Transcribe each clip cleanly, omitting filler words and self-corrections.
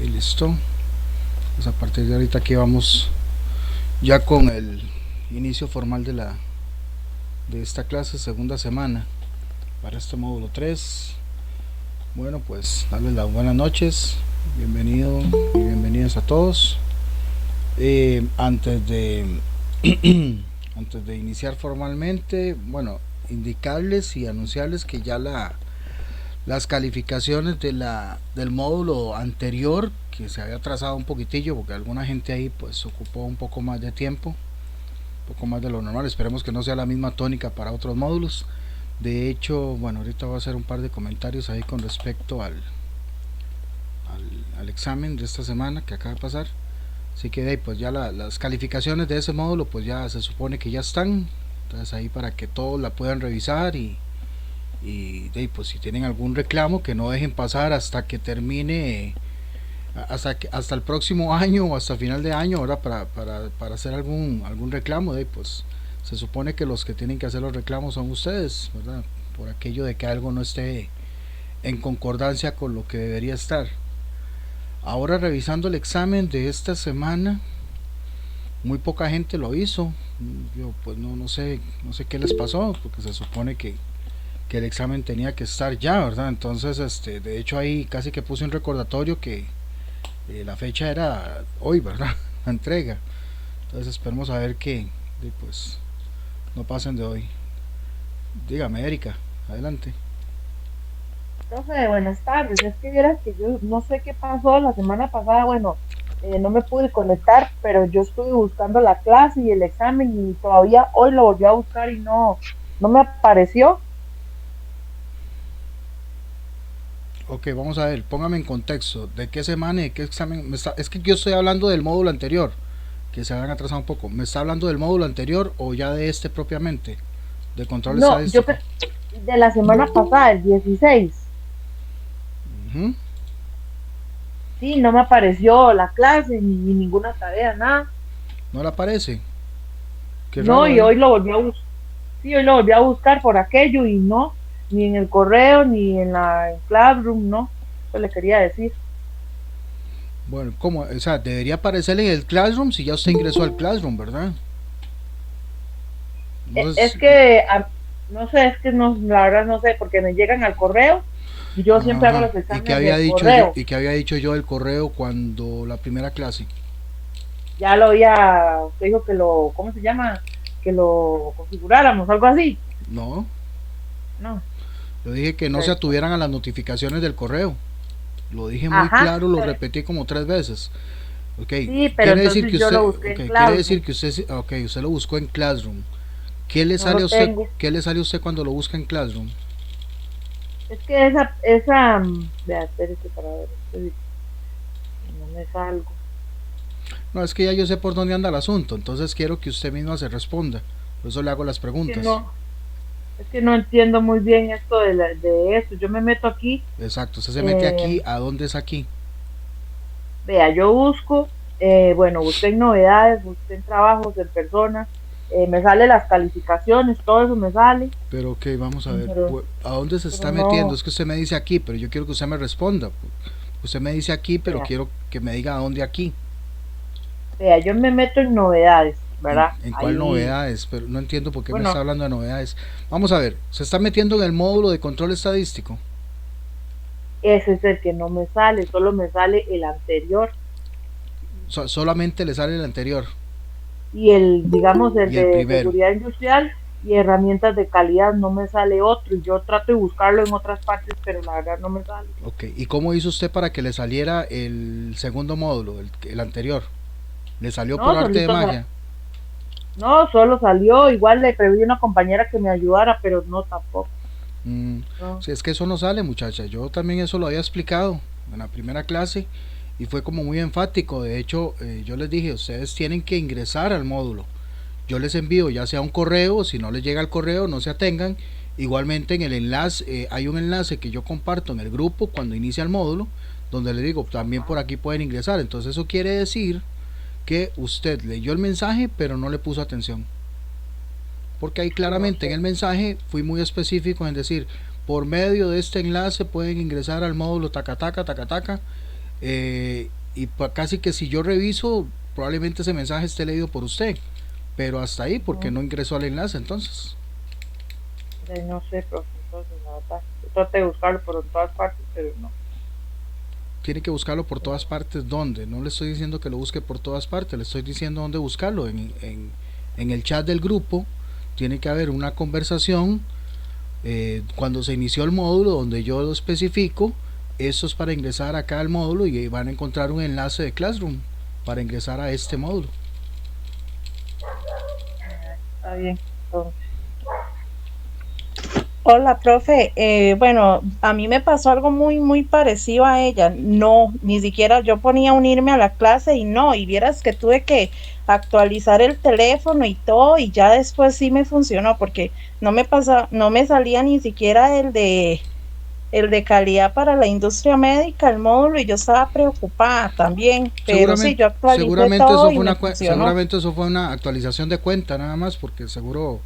Listo. Pues a partir de ahorita aquí vamos ya con el inicio formal de esta clase, segunda semana para este módulo 3. Bueno, pues darles las buenas noches, bienvenido y bienvenidas a todos. Antes de antes de iniciar formalmente, bueno, indicarles y anunciarles que ya las calificaciones del módulo anterior, que se había atrasado un poquitillo porque alguna gente ahí pues ocupó un poco más de tiempo, un poco más de lo normal. Esperemos que no sea la misma tónica para otros módulos. De hecho, bueno, ahorita voy a hacer un par de comentarios ahí con respecto al examen de esta semana que acaba de pasar. Así que pues ya las calificaciones de ese módulo pues ya se supone que ya están. Entonces ahí para que todos la puedan revisar y pues si tienen algún reclamo que no dejen pasar hasta que termine, hasta el próximo año o hasta final de año, ahora para hacer algún reclamo. Pues se supone que los que tienen que hacer los reclamos son ustedes, ¿verdad? Por aquello de que algo no esté en concordancia con lo que debería estar. Ahora, revisando el examen de esta semana, muy poca gente lo hizo. Yo pues no sé qué les pasó, porque se supone que el examen tenía que estar ya, ¿verdad? Entonces, de hecho ahí casi que puse un recordatorio que la fecha era hoy, ¿verdad? La entrega. Entonces esperemos a ver que pues no pasen de hoy. Dígame, Erika, adelante. Profe, buenas tardes. Es que vieras que yo no sé qué pasó la semana pasada. Bueno, no me pude conectar, pero yo estuve buscando la clase y el examen y todavía hoy lo volví a buscar y no me apareció. Ok, vamos a ver, póngame en contexto. ¿De qué semana y de qué examen? Es que yo estoy hablando del módulo anterior, que se habían atrasado un poco. ¿Me está hablando del módulo anterior o ya de este propiamente? De control No, estadístico. de la semana pasada, el 16. Ujú. Sí, no me apareció la clase ni ninguna tarea, nada. ¿No le aparece? Qué No, raro, y ¿verdad? hoy lo volví a buscar. Sí, hoy lo volví a buscar por aquello y no, ni en el correo, ni en Classroom, no. Eso le quería decir. Bueno, ¿cómo? O sea, debería aparecerle en el Classroom si ya usted ingresó al Classroom, ¿verdad? No sé Es si... que, no sé, es que no, la verdad no sé, porque me llegan al correo y yo siempre hago Ajá. los ¿Y qué exámenes había del dicho yo? correo. ¿Y qué había dicho yo del correo cuando la primera clase? Ya lo había, usted dijo que lo, ¿cómo se llama? Que lo configuráramos, algo así. No, No, yo dije que no se ok. atuvieran a las notificaciones del correo. Lo dije muy Ajá, claro, lo repetí como 3 veces. Ok, sí, pero quiere decir entonces que yo lo usted, busqué en okay, quiere decir Classroom, que usted, okay, usted lo buscó en Classroom. ¿Qué le no sale a lo usted, tengo. qué le sale a usted cuando lo busca en Classroom? Es que vea, espérese para ver, no me salgo. No, es que ya yo sé por dónde anda el asunto, entonces quiero que usted misma se responda. Por eso le hago las Es que preguntas. no, es que no entiendo muy bien esto de esto. Yo me meto aquí, Exacto, usted se mete eh, aquí, ¿a dónde es aquí? vea, yo busco, bueno, busqué en novedades, busqué en trabajos, en personas, me sale las calificaciones, todo eso me sale, Pero ok, vamos a ver, pero, ¿a dónde se pero está metiendo? no, Es que usted me dice aquí, pero yo quiero que usted me responda. Usted me dice aquí, pero vea, quiero que me diga a dónde aquí. vea, yo me meto en novedades, ¿verdad? ¿En cuál Ahí, novedades? Pero no entiendo por qué me está bueno, hablando de novedades. Vamos a ver, se está metiendo en el módulo de control estadístico. ese es el que no me sale, solo me sale el anterior Solamente le sale el anterior y digamos, el y el de primero. seguridad industrial y herramientas de calidad, no me sale otro y yo trato de buscarlo en otras partes, pero la verdad no me sale. Ok, ¿y cómo hizo usted para que le saliera el segundo módulo, el anterior? ¿Le salió por No, arte de solito, magia? no, solo salió, igual le pedí a una compañera que me ayudara, pero no tampoco. Mm, No, si es que eso no sale, muchacha. Yo también eso lo había explicado en la primera clase y fue como muy enfático. De hecho, yo les dije, ustedes tienen que ingresar al módulo. Yo les envío ya sea un correo, si no les llega el correo, no se atengan. Igualmente en el enlace, hay un enlace que yo comparto en el grupo cuando inicia el módulo, donde le digo, también por ajá, aquí pueden ingresar. Entonces eso quiere decir que usted leyó el mensaje, pero no le puso atención. Porque ahí sí, no claramente en sé. el mensaje fui muy específico en decir, por medio de este enlace pueden ingresar al módulo taca taca taca taca. y casi que si yo reviso, probablemente ese mensaje esté leído por usted, pero hasta ahí porque Ujú. no ingresó al enlace. Entonces No sé, profe, entonces la verdad, yo traté de buscarlo por todas partes, pero no. tiene que buscarlo por todas partes. ¿Dónde? No le estoy diciendo que lo busque por todas partes, le estoy diciendo dónde buscarlo. En el chat del grupo tiene que haber una conversación cuando se inició el módulo donde yo lo especifico. Eso es para ingresar acá al módulo y van a encontrar un enlace de Classroom para ingresar a este módulo. Está bien, entonces. Hola, profe. Bueno, a mí me pasó algo muy parecido a ella. No, ni siquiera yo ponía unirme a la clase y no, y vieras que tuve que actualizar el teléfono y todo, y ya después sí me funcionó, porque no me salía ni siquiera el de calidad para la industria médica, el módulo, y yo estaba preocupada también, pero sí, Seguramente, yo actualicé todo y me funcionó. seguramente eso fue una actualización de cuenta nada más, porque seguro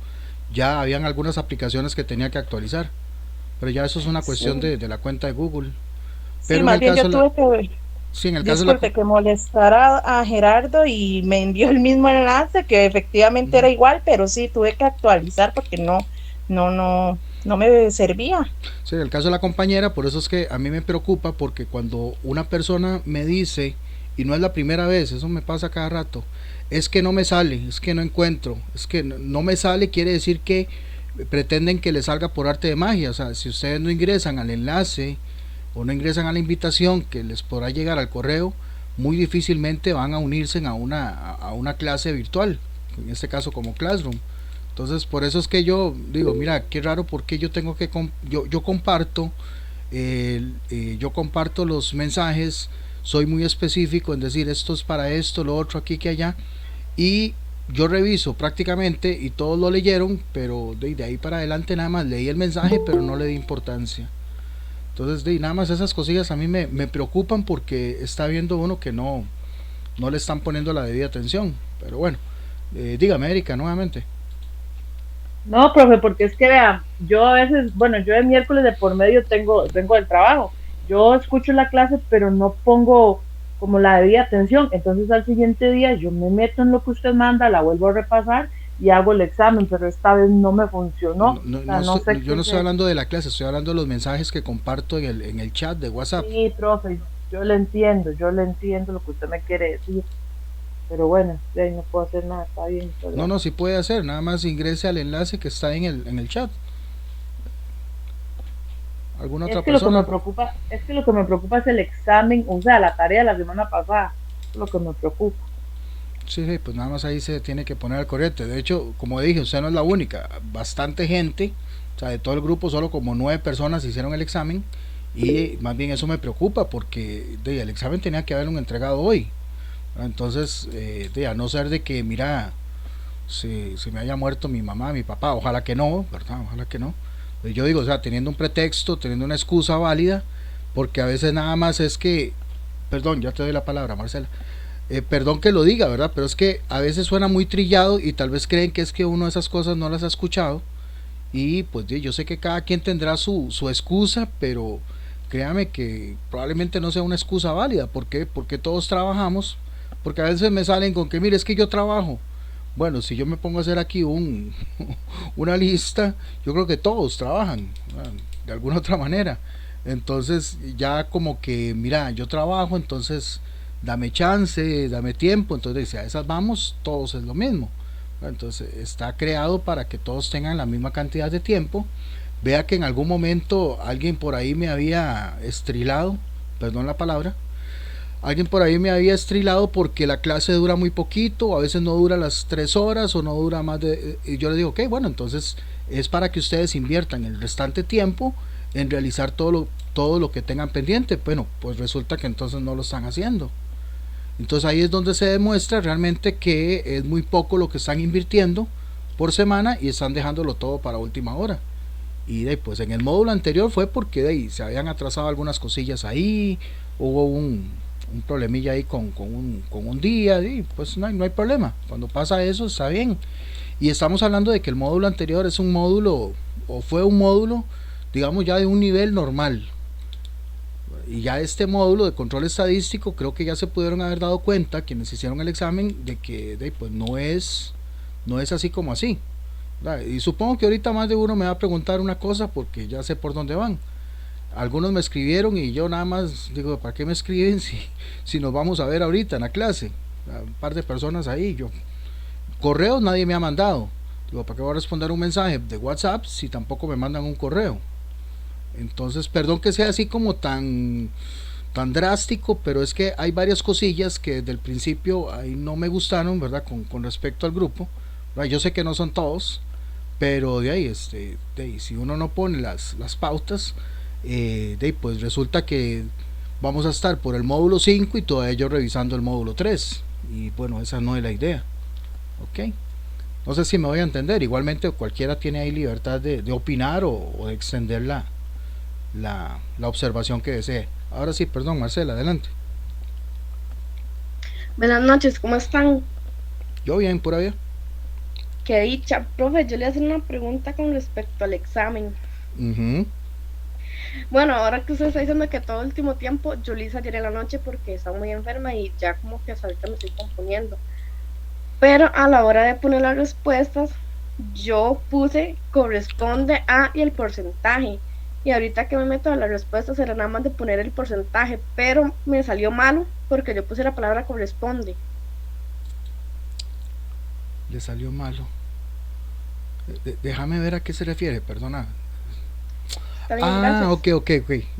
ya habían algunas aplicaciones que tenía que actualizar. Pero ya eso es una cuestión Sí, de la cuenta de Google. sí, Pero en más el bien caso yo de la, tuve que. sí, en el caso de la, Disculpe que molestara a Gerardo y me envió el mismo enlace que efectivamente ujú. era igual, pero sí tuve que actualizar porque no me servía. Sí, en el caso de la compañera, por eso es que a mí me preocupa, porque cuando una persona me dice, y no es la primera vez, eso me pasa cada rato, es que no me sale, es que no encuentro, es que no me sale, quiere decir que pretenden que le salga por arte de magia. O sea, si ustedes no ingresan al enlace o no ingresan a la invitación que les podrá llegar al correo, muy difícilmente van a unirse a una clase virtual, en este caso como Classroom. Entonces, por eso es que yo digo, mira, qué raro, porque yo tengo que yo comparto yo comparto los mensajes, soy muy específico en decir esto es para esto, lo otro aquí que allá, y yo reviso prácticamente y todos lo leyeron, pero de ahí para adelante nada más leí el mensaje, pero no le di importancia. Entonces, nada más esas cosillas a mí me preocupan, porque está viendo uno que no le están poniendo la debida atención. Pero bueno, dígame, Erika, nuevamente. No, profe, porque es que vea, yo a veces, bueno, yo de miércoles de por medio vengo del trabajo. Yo escucho la clase, pero no pongo como la debida atención. Entonces al siguiente día yo me meto en lo que usted manda, la vuelvo a repasar y hago el examen, pero esta vez no me funcionó. No, O sea, no sé yo qué no es estoy eso. hablando de la clase, estoy hablando de los mensajes que comparto en el chat de WhatsApp. Sí, profe, yo le entiendo lo que usted me quiere decir, pero bueno, ya no puedo hacer nada, está bien, No, ¿verdad? no, sí puede hacer, nada más ingrese al enlace que está en el chat. ¿Alguna Es otra que lo que me persona? preocupa, es que lo que me preocupa es el examen, o sea, la tarea de la semana pasada. Eso es lo que me preocupa. Sí, sí, pues nada más ahí se tiene que poner al corriente. De hecho, como dije, usted no es la única. Bastante gente, o sea, de todo el grupo, solo como 9 personas hicieron el examen. Y más bien eso me preocupa, porque el examen tenía que haberlo entregado hoy. Entonces, a no ser de que, mira, si me haya muerto mi mamá, mi papá, ojalá que no, ¿verdad? Ojalá que no. Yo digo, o sea, teniendo un pretexto, teniendo una excusa válida, porque a veces nada más es que, perdón, ya te doy la palabra, Marcela. Perdón que lo diga, ¿verdad? Pero es que a veces suena muy trillado y tal vez creen que es que uno de esas cosas no las ha escuchado. Y pues yo sé que cada quien tendrá su excusa, pero créame que probablemente no sea una excusa válida. ¿Por qué? Porque todos trabajamos. Porque a veces me salen con que, mire, es que yo trabajo. Bueno, si yo me pongo a hacer aquí una lista, yo creo que todos trabajan, de alguna otra manera. Entonces ya como que, mira, yo trabajo, entonces dame chance, dame tiempo. Entonces si a esas vamos, todos es lo mismo. Entonces está creado para que todos tengan la misma cantidad de tiempo. Vea que en algún momento alguien por ahí me había estrilado, perdón la palabra, alguien por ahí me había estrilado porque la clase dura muy poquito, o a veces no dura las 3 horas, o no dura más de. Y yo le digo, ok, bueno, entonces es para que ustedes inviertan el restante tiempo en realizar todo lo que tengan pendiente. Bueno, pues resulta que entonces no lo están haciendo. Entonces ahí es donde se demuestra realmente que es muy poco lo que están invirtiendo por semana y están dejándolo todo para última hora. Y pues en el módulo anterior fue porque se habían atrasado algunas cosillas ahí, hubo un problemilla ahí con un día, y pues no hay problema. Cuando pasa eso está bien. Y estamos hablando de que el módulo anterior es un módulo, o fue un módulo, digamos ya de un nivel normal. Y ya este módulo de control estadístico creo que ya se pudieron haber dado cuenta quienes hicieron el examen de que pues no es así como así. Y supongo que ahorita más de uno me va a preguntar una cosa porque ya sé por dónde van. Algunos me escribieron y yo nada más digo, ¿para qué me escriben si nos vamos a ver ahorita en la clase? Un par de personas ahí, yo correos nadie me ha mandado. Digo, ¿para qué voy a responder un mensaje de WhatsApp si tampoco me mandan un correo? Entonces, perdón que sea así como tan drástico, pero es que hay varias cosillas que desde el principio ahí no me gustaron, ¿verdad? Con respecto al grupo. ¿Verdad? Yo sé que no son todos, pero de ahí, si uno no pone las pautas, pues resulta que vamos a estar por el módulo 5 y todo ello revisando el módulo 3. Y bueno, esa no es la idea. Ok. No sé si me voy a entender. Igualmente cualquiera tiene ahí libertad de opinar o de extender la observación que desee. Ahora sí, perdón, Marcela, adelante. Buenas noches, ¿cómo están? Yo bien, pura vida. Qué dicha, profe, yo le hago una pregunta con respecto al examen. Bueno, ahora que usted está diciendo que todo el último tiempo, yo lo hice ayer en la noche porque estaba muy enferma y ya como que hasta ahorita me estoy componiendo. Pero a la hora de poner las respuestas, yo puse corresponde a y el porcentaje. Y ahorita que me meto a las respuestas era nada más de poner el porcentaje, pero me salió malo porque yo puse la palabra corresponde. Le salió malo. Déjame ver a qué se refiere, perdona. Está bien, gracias. Ok.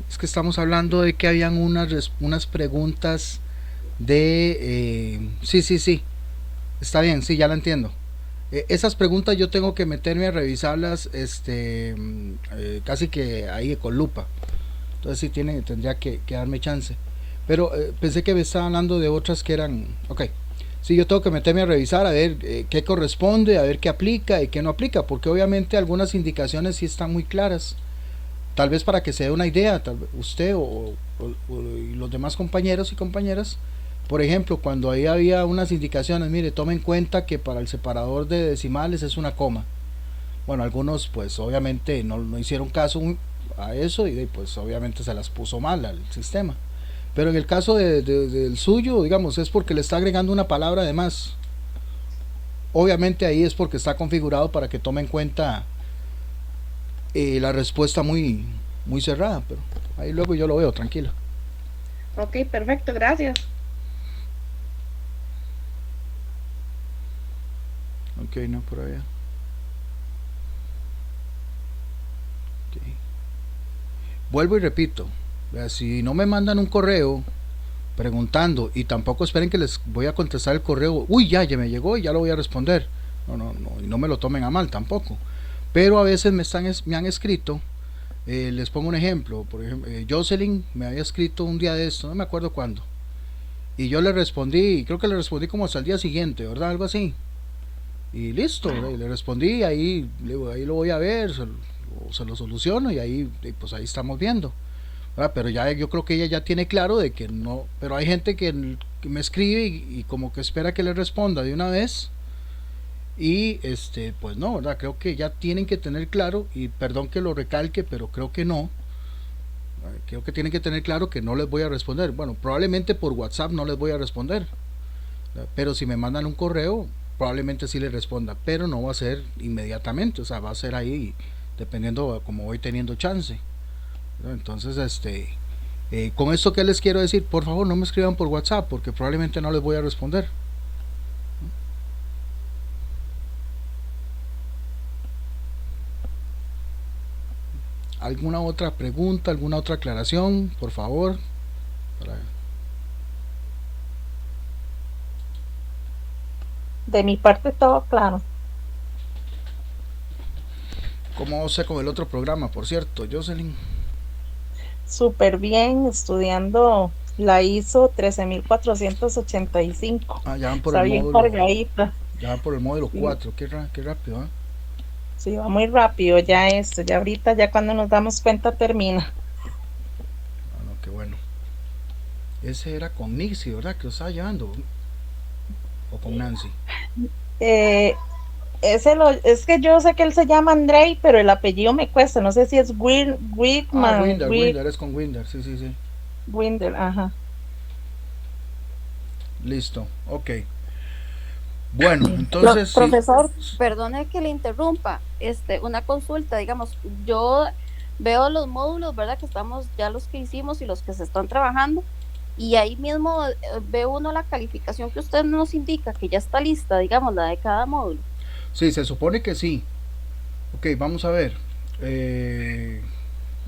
Es que estamos hablando de que habían unas preguntas de... sí. Está bien, sí, ya la entiendo. Esas preguntas yo tengo que meterme a revisarlas casi que ahí con lupa. Entonces sí tendría que darme chance. Pero pensé que me estaba hablando de otras que eran... Ok. Sí, yo tengo que meterme a revisar a ver qué corresponde, a ver qué aplica y qué no aplica, porque obviamente algunas indicaciones sí están muy claras. Tal vez para que se dé una idea, tal vez usted o los demás compañeros y compañeras, por ejemplo, cuando ahí había unas indicaciones, mire, tome en cuenta que para el separador de decimales es una coma. Bueno, algunos pues obviamente no hicieron caso a eso y pues obviamente se las puso mal al sistema. Pero en el caso del suyo, digamos, es porque le está agregando una palabra de más. Obviamente ahí es porque está configurado para que tome en cuenta la respuesta muy cerrada, pero ahí luego yo lo veo, tranquilo. Ok, perfecto, gracias. Ok, no, por allá. Okay. Vuelvo y repito, si no me mandan un correo preguntando y tampoco esperen que les voy a contestar el correo, uy, ya me llegó y ya lo voy a responder. No, y no me lo tomen a mal tampoco. Pero a veces me han escrito, les pongo un ejemplo, por ejemplo, Jocelyn me había escrito un día de esto, no me acuerdo cuándo, y yo le respondí, creo que le respondí como hasta el día siguiente, ¿verdad? Algo así. Y listo, le respondí, ahí lo voy a ver, se lo soluciono y ahí pues ahí estamos viendo. Pero ya yo creo que ella ya tiene claro de que no, pero hay gente que me escribe y como que espera que le responda de una vez y pues no, ¿verdad? Creo que ya tienen que tener claro, y perdón que lo recalque, pero creo que no, creo que tienen que tener claro que no les voy a responder. Bueno, probablemente por WhatsApp no les voy a responder, pero si me mandan un correo probablemente sí les responda, pero no va a ser inmediatamente, o sea, va a ser ahí dependiendo como voy teniendo chance. Entonces, con esto que les quiero decir, por favor no me escriban por WhatsApp porque probablemente no les voy a responder. ¿Alguna otra pregunta, alguna otra aclaración, por favor? De mi parte todo claro. ¿Cómo sé con el otro programa, por cierto, Jocelyn? Súper bien, estudiando la ISO 13485. Ya van por Está el bien módulo. Cargadita. Ya van por el módulo 4, qué rápido, ¿eh? Sí, va muy rápido ya esto, ya ahorita, ya cuando nos damos cuenta termina. Bueno, qué bueno. Ese era con Nixie, ¿verdad? Que lo estaba llevando. ¿O con Nancy? Es que yo sé que él se llama Andrei, pero el apellido me cuesta, no sé si es Winder. Winder, es con Winder, sí. Windel, ajá. Listo, ok. Bueno, entonces sí. Profesor, perdone que le interrumpa. Una consulta, digamos, yo veo los módulos, ¿verdad? Que estamos ya los que hicimos y los que se están trabajando, y ahí mismo ve uno la calificación que usted nos indica, que ya está lista, digamos, la de cada módulo. Sí, se supone que sí. Ok, vamos a ver. Deme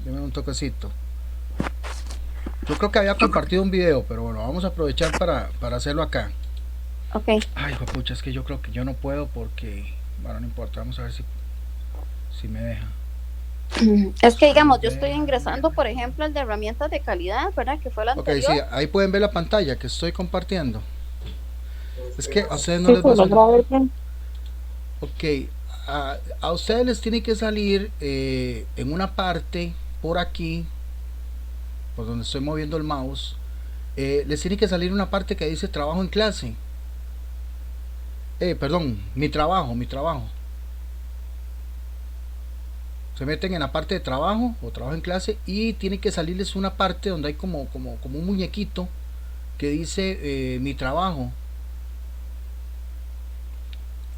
un toquecito. Yo creo que había compartido un video, pero bueno, vamos a aprovechar para hacerlo acá. Ok. Ay, pucha, es que yo creo que yo no puedo porque... Bueno, no importa, vamos a ver si me deja. Es que, digamos, yo estoy ingresando, por ejemplo, el de herramientas de calidad, ¿verdad? Que fue el Ok, anterior. sí, ahí pueden ver la pantalla que estoy compartiendo. Es que a ustedes no Sí, les se va a salir. logra ver bien. Ok, a ustedes les tiene que salir en una parte por aquí, por donde estoy moviendo el mouse, les tiene que salir una parte que dice trabajo en clase. Perdón, mi trabajo. Se meten en la parte de trabajo o trabajo en clase y tiene que salirles una parte donde hay como un muñequito que dice mi trabajo.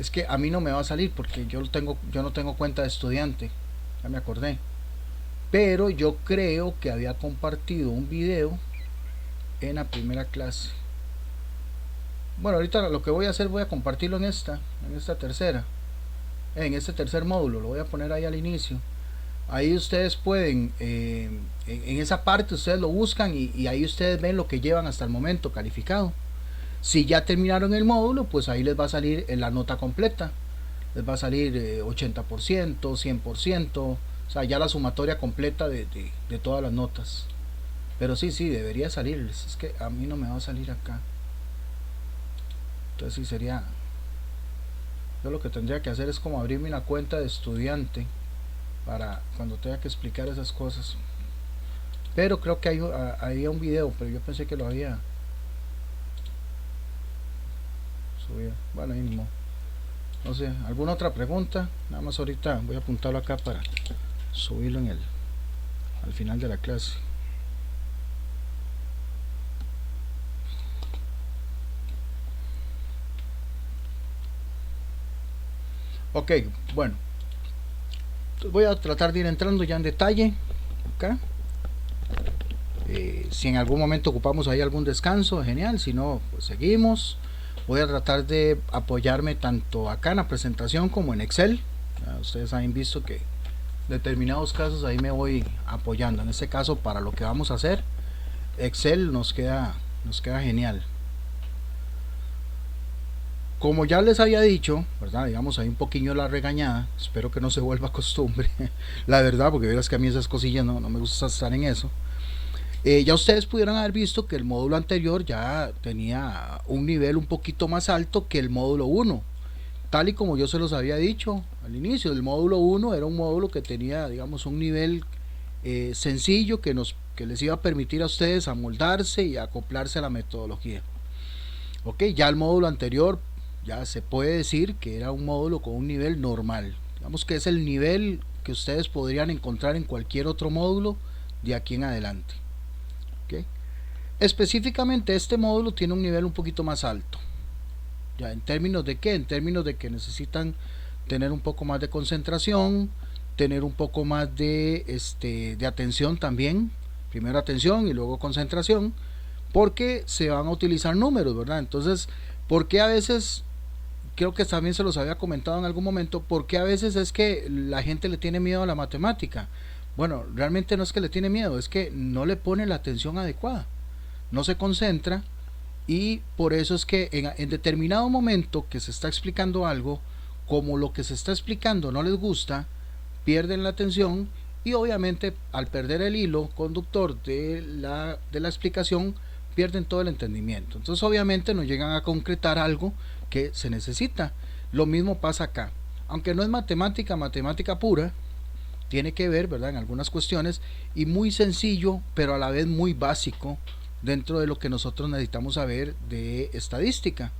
Es que a mí no me va a salir porque yo no tengo cuenta de estudiante, ya me acordé. Pero yo creo que había compartido un video en la primera clase. Bueno, ahorita lo que voy a hacer, voy a compartirlo en esta tercera, en este tercer módulo, lo voy a poner ahí al inicio. Ahí ustedes pueden, en esa parte ustedes lo buscan y ahí ustedes ven lo que llevan hasta el momento calificado. Si ya terminaron el módulo, pues ahí les va a salir en la nota completa. Les va a salir 80%, 100%, o sea, ya la sumatoria completa de todas las notas. Pero sí, debería salirles. Es que a mí no me va a salir acá. Entonces sí sería... Yo lo que tendría que hacer es como abrirme una cuenta de estudiante para cuando tenga que explicar esas cosas. Pero creo que había un video, pero yo pensé que lo había subido. Bueno, ahí mismo. No sé, ¿alguna otra pregunta? Nada más ahorita voy a apuntarlo acá para subirlo al final de la clase. Ok, bueno. Voy a tratar de ir entrando ya en detalle acá. Si en algún momento ocupamos ahí algún descanso, genial. Si no, pues seguimos. Voy a tratar de apoyarme tanto acá en la presentación como en Excel. Ustedes han visto que en determinados casos ahí me voy apoyando. En este caso, para lo que vamos a hacer, Excel nos queda genial. Como ya les había dicho, ¿verdad? Digamos, hay un poquillo la regañada. Espero que no se vuelva costumbre. La verdad, porque verás que a mí esas cosillas no me gusta estar en eso. Ya ustedes pudieron haber visto que el módulo anterior ya tenía un nivel un poquito más alto que el módulo 1. Tal y como yo se los había dicho al inicio, el módulo 1 era un módulo que tenía, digamos, un nivel sencillo que les iba a permitir a ustedes amoldarse y acoplarse a la metodología. Ok, ya el módulo anterior ya se puede decir que era un módulo con un nivel normal. Digamos que es el nivel que ustedes podrían encontrar en cualquier otro módulo de aquí en adelante. Okay. Específicamente este módulo tiene un nivel un poquito más alto. Ya, ¿en términos de qué? En términos de que necesitan tener un poco más de concentración, tener un poco más de atención también. Primero atención y luego concentración, porque se van a utilizar números, ¿verdad? Entonces, ¿por qué a veces, creo que también se los había comentado en algún momento, por qué a veces es que la gente le tiene miedo a la matemática? Bueno, realmente no es que le tiene miedo, es que no le pone la atención adecuada, no se concentra, y por eso es que en determinado momento que se está explicando algo, como lo que se está explicando no les gusta, pierden la atención y obviamente al perder el hilo conductor de la explicación pierden todo el entendimiento. Entonces obviamente no llegan a concretar algo que se necesita. Lo mismo pasa acá, aunque no es matemática pura, tiene que ver, ¿verdad?, en algunas cuestiones, y muy sencillo, pero a la vez muy básico dentro de lo que nosotros necesitamos saber de estadística,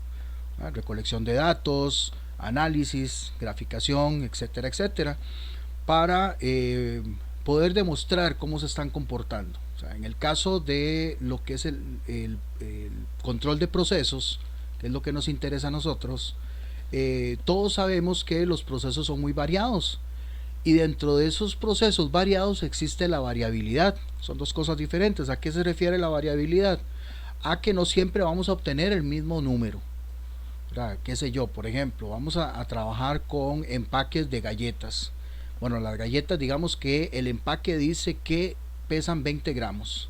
¿verdad? Recolección de datos, análisis, graficación, etcétera, etcétera, para poder demostrar cómo se están comportando. O sea, en el caso de lo que es el control de procesos, que es lo que nos interesa a nosotros, todos sabemos que los procesos son muy variados, y dentro de esos procesos variados existe la variabilidad. Son dos cosas diferentes. ¿A qué se refiere la variabilidad? A que no siempre vamos a obtener el mismo número. ¿Qué sé yo? Por ejemplo, vamos a trabajar con empaques de galletas. Bueno, las galletas, digamos que el empaque dice que pesan 20 gramos.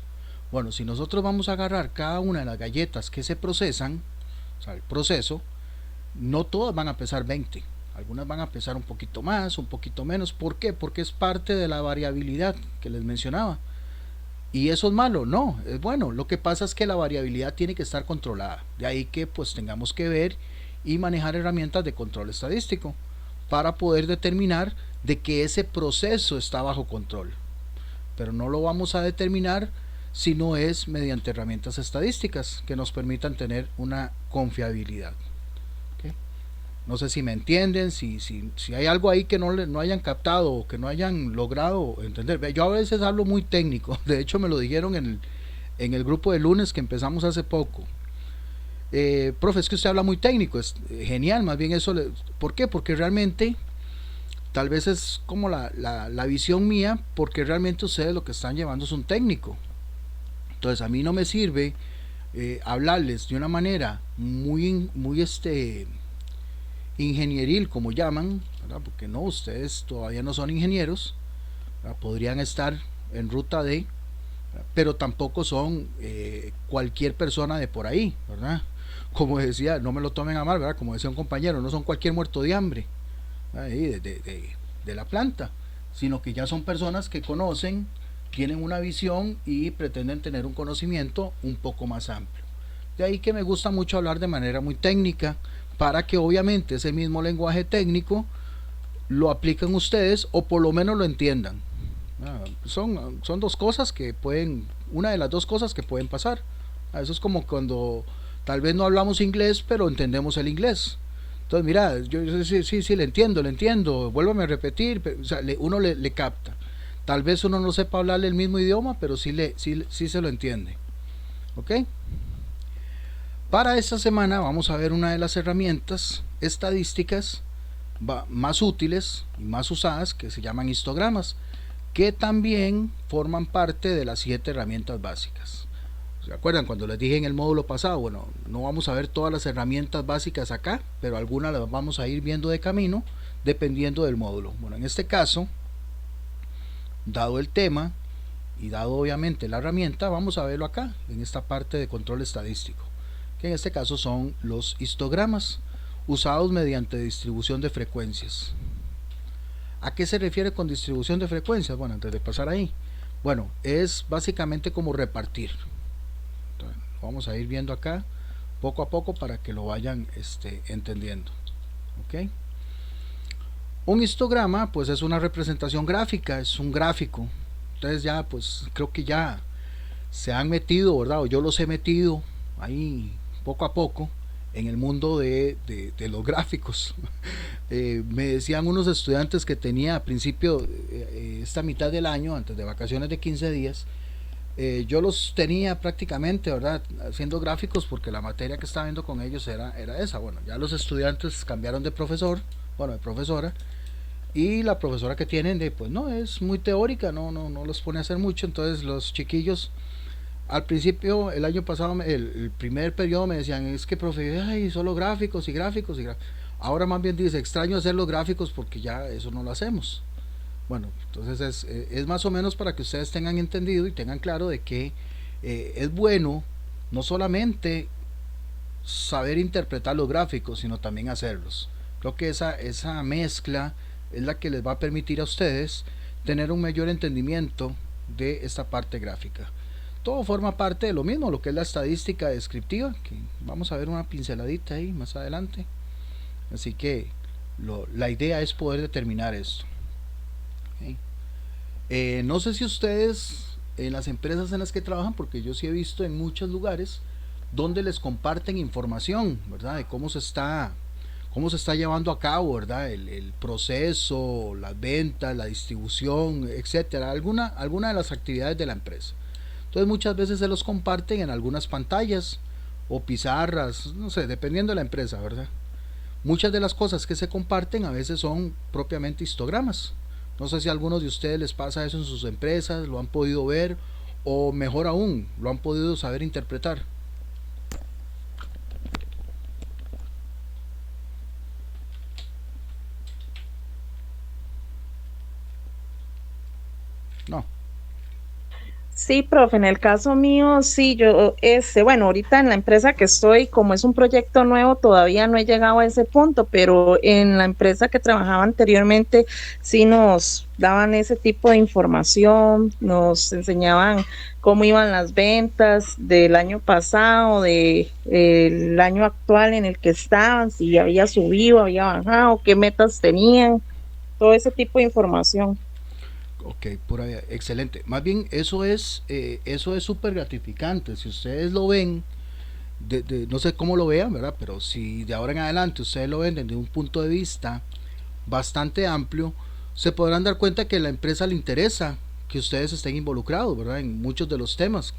Bueno, si nosotros vamos a agarrar cada una de las galletas que se procesan, o sea, el proceso, no todas van a pesar 20. Algunas van a pesar un poquito más, un poquito menos. ¿Por qué? Porque es parte de la variabilidad que les mencionaba. ¿Y eso es malo? No, es bueno. Lo que pasa es que la variabilidad tiene que estar controlada. De ahí que pues tengamos que ver y manejar herramientas de control estadístico para poder determinar de que ese proceso está bajo control. Pero no lo vamos a determinar si no es mediante herramientas estadísticas que nos permitan tener una confiabilidad. ¿Okay? No sé si me entienden, si hay algo ahí que no hayan captado o que no hayan logrado entender. Yo a veces hablo muy técnico, de hecho me lo dijeron en el grupo de lunes que empezamos hace poco. Profe, es que usted habla muy técnico, es genial, más bien eso. ¿Por qué? Porque realmente, tal vez es como la visión mía, porque realmente ustedes lo que están llevando es un técnico. Entonces a mí no me sirve hablarles de una manera muy ingenieril, como llaman, ¿verdad? Porque no, ustedes todavía no son ingenieros, ¿verdad? Podrían estar en ruta de, pero tampoco son cualquier persona de por ahí, ¿verdad? Como decía, no me lo tomen a mal, ¿verdad? Como decía un compañero, no son cualquier muerto de hambre de la planta, sino que ya son personas que conocen, tienen una visión y pretenden tener un conocimiento un poco más amplio. De ahí que me gusta mucho hablar de manera muy técnica, para que obviamente ese mismo lenguaje técnico lo apliquen ustedes o por lo menos lo entiendan. Son dos cosas que pueden, una de las dos cosas que pueden pasar. Eso es como cuando tal vez no hablamos inglés, pero entendemos el inglés. Entonces, mira, yo sí, le entiendo, vuélvame a repetir, pero, o sea, uno le capta. Tal vez uno no sepa hablarle el mismo idioma, pero sí se lo entiende. ¿Ok? Para esta semana vamos a ver una de las herramientas estadísticas más útiles y más usadas, que se llaman histogramas, que también forman parte de las 7 herramientas básicas. ¿Se acuerdan cuando les dije en el módulo pasado? Bueno, no vamos a ver todas las herramientas básicas acá, pero algunas las vamos a ir viendo de camino dependiendo del módulo. Bueno, en este caso, dado el tema y dado obviamente la herramienta, vamos a verlo acá en esta parte de control estadístico, que en este caso son los histogramas usados mediante distribución de frecuencias. ¿A qué se refiere con distribución de frecuencias? Bueno, antes de pasar ahí, bueno, es básicamente como repartir. Entonces, vamos a ir viendo acá poco a poco para que lo vayan entendiendo. ¿Ok? Un histograma pues es una representación gráfica, es un gráfico. Entonces ya pues creo que ya se han metido, ¿verdad? O yo los he metido ahí poco a poco en el mundo de los gráficos. Me decían unos estudiantes que tenía a principio esta mitad del año, antes de vacaciones de 15 días, yo los tenía prácticamente, ¿verdad?, haciendo gráficos, porque la materia que estaba viendo con ellos era esa. Bueno, ya los estudiantes cambiaron de profesor, bueno, de profesora, y la profesora que tienen pues no, es muy teórica, no los pone a hacer mucho. Entonces los chiquillos al principio, el año pasado, el primer periodo, me decían, es que profe, ay, solo gráficos y gráficos y gráficos. Ahora más bien dice, extraño hacer los gráficos porque ya eso no lo hacemos. Bueno, entonces es más o menos para que ustedes tengan entendido y tengan claro de que es bueno no solamente saber interpretar los gráficos, sino también hacerlos. Creo que esa mezcla es la que les va a permitir a ustedes tener un mayor entendimiento de esta parte gráfica. Todo forma parte de lo mismo, lo que es la estadística descriptiva, que vamos a ver una pinceladita ahí más adelante. Así que la idea es poder determinar esto. ¿Okay? No sé si ustedes en las empresas en las que trabajan, porque yo sí he visto en muchos lugares donde les comparten información, ¿verdad?, de cómo cómo se está llevando a cabo, ¿verdad? El proceso, las ventas, la distribución, etcétera, alguna de las actividades de la empresa. Entonces muchas veces se los comparten en algunas pantallas o pizarras, no sé, dependiendo de la empresa, ¿verdad? Muchas de las cosas que se comparten a veces son propiamente histogramas. No sé si a algunos de ustedes les pasa eso en sus empresas, lo han podido ver o mejor aún, lo han podido saber interpretar. No. Sí, profe, en el caso mío, sí, yo, bueno, ahorita en la empresa que estoy, como es un proyecto nuevo, todavía no he llegado a ese punto, pero en la empresa que trabajaba anteriormente, sí nos daban ese tipo de información, nos enseñaban cómo iban las ventas del año pasado, el año actual en el que estaban, si había subido, había bajado, qué metas tenían, todo ese tipo de información. Ok, pura vida, excelente. Más bien eso es súper gratificante. Si ustedes lo ven, no sé cómo lo vean, ¿verdad? Pero si de ahora en adelante ustedes lo ven desde un punto de vista bastante amplio, se podrán dar cuenta que a la empresa le interesa que ustedes estén involucrados, ¿verdad? En muchos de los temas,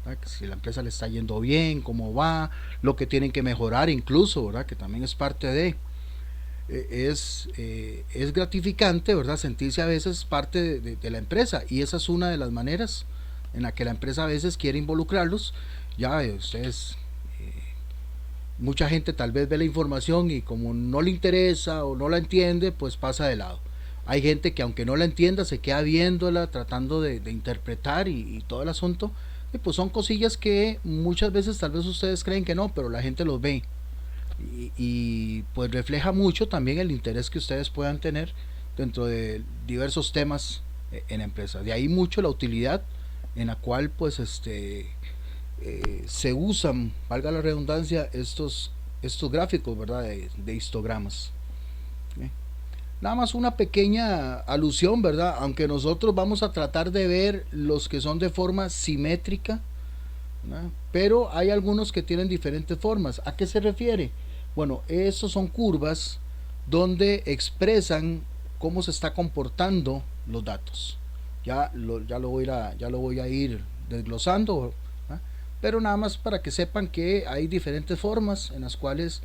¿verdad? Que si la empresa le está yendo bien, cómo va, lo que tienen que mejorar incluso, ¿verdad? Que también es parte de es gratificante, ¿verdad? Sentirse a veces parte de la empresa, y esa es una de las maneras en la que la empresa a veces quiere involucrarlos. Ya ustedes, mucha gente tal vez ve la información y como no le interesa o no la entiende, pues pasa de lado. Hay gente que aunque no la entienda se queda viéndola, tratando de interpretar y todo el asunto. Y pues son cosillas que muchas veces tal vez ustedes creen que no, pero la gente los ve pues refleja mucho también el interés que ustedes puedan tener dentro de diversos temas en empresas. De ahí mucho la utilidad en la cual pues se usan, valga la redundancia, estos gráficos, ¿verdad? De histogramas. ¿Eh? Nada más una pequeña alusión, ¿verdad? Aunque nosotros vamos a tratar de ver los que son de forma simétrica, ¿verdad? Pero hay algunos que tienen diferentes formas. ¿A qué se refiere? Bueno, estos son curvas donde expresan cómo se está comportando los datos. Ya lo voy a ir desglosando, ¿verdad? Pero nada más para que sepan que hay diferentes formas en las cuales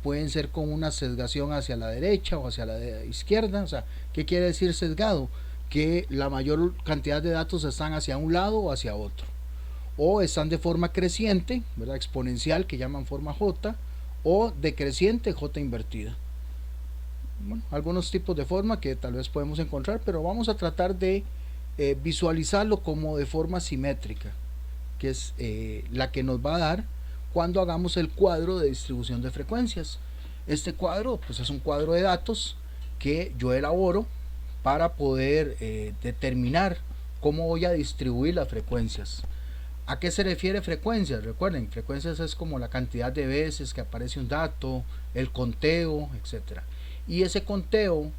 pueden ser con una sesgación hacia la derecha o hacia la izquierda. O sea, ¿qué quiere decir sesgado? Que la mayor cantidad de datos están hacia un lado o hacia otro, o están de forma creciente, ¿verdad? Exponencial, que llaman forma J, o decreciente, J invertida. Bueno, algunos tipos de forma que tal vez podemos encontrar, pero vamos a tratar de visualizarlo como de forma simétrica, que es la que nos va a dar cuando hagamos el cuadro de distribución de frecuencias. Este cuadro pues es un cuadro de datos que yo elaboro para poder determinar cómo voy a distribuir las frecuencias. ¿A qué se refiere frecuencias? Recuerden, frecuencias es como la cantidad de veces que aparece un dato, el conteo, etcétera. Y ese conteo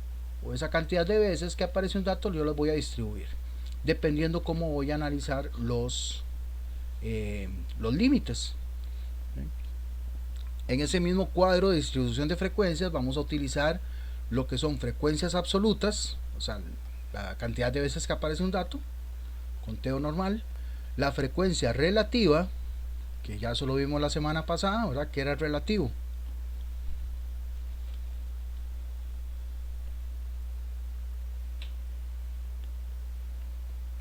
o esa cantidad de veces que aparece un dato yo los voy a distribuir, dependiendo cómo voy a analizar los límites. En ese mismo cuadro de distribución de frecuencias vamos a utilizar lo que son frecuencias absolutas, o sea, la cantidad de veces que aparece un dato, conteo normal, la frecuencia relativa, que ya solo vimos la semana pasada, ¿verdad? Que era relativo.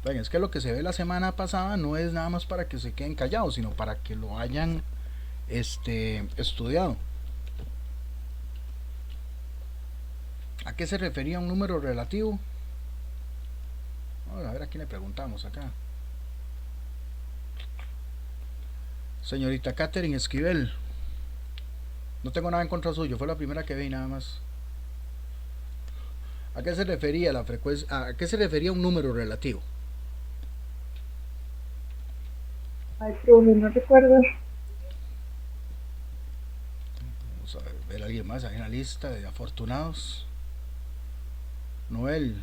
Bueno, es que lo que se ve la semana pasada no es nada más para que se queden callados, sino para que lo hayan estudiado. ¿A qué se refería un número relativo? Vamos a ver a quién le preguntamos acá. Señorita Catherine Esquivel. No tengo nada en contra suyo, fue la primera que vi nada más. ¿A qué se refería la frecuencia? ¿A qué se refería un número relativo? Ay, profe, no recuerdo. Vamos a ver a alguien más ahí en la lista de afortunados. Noel.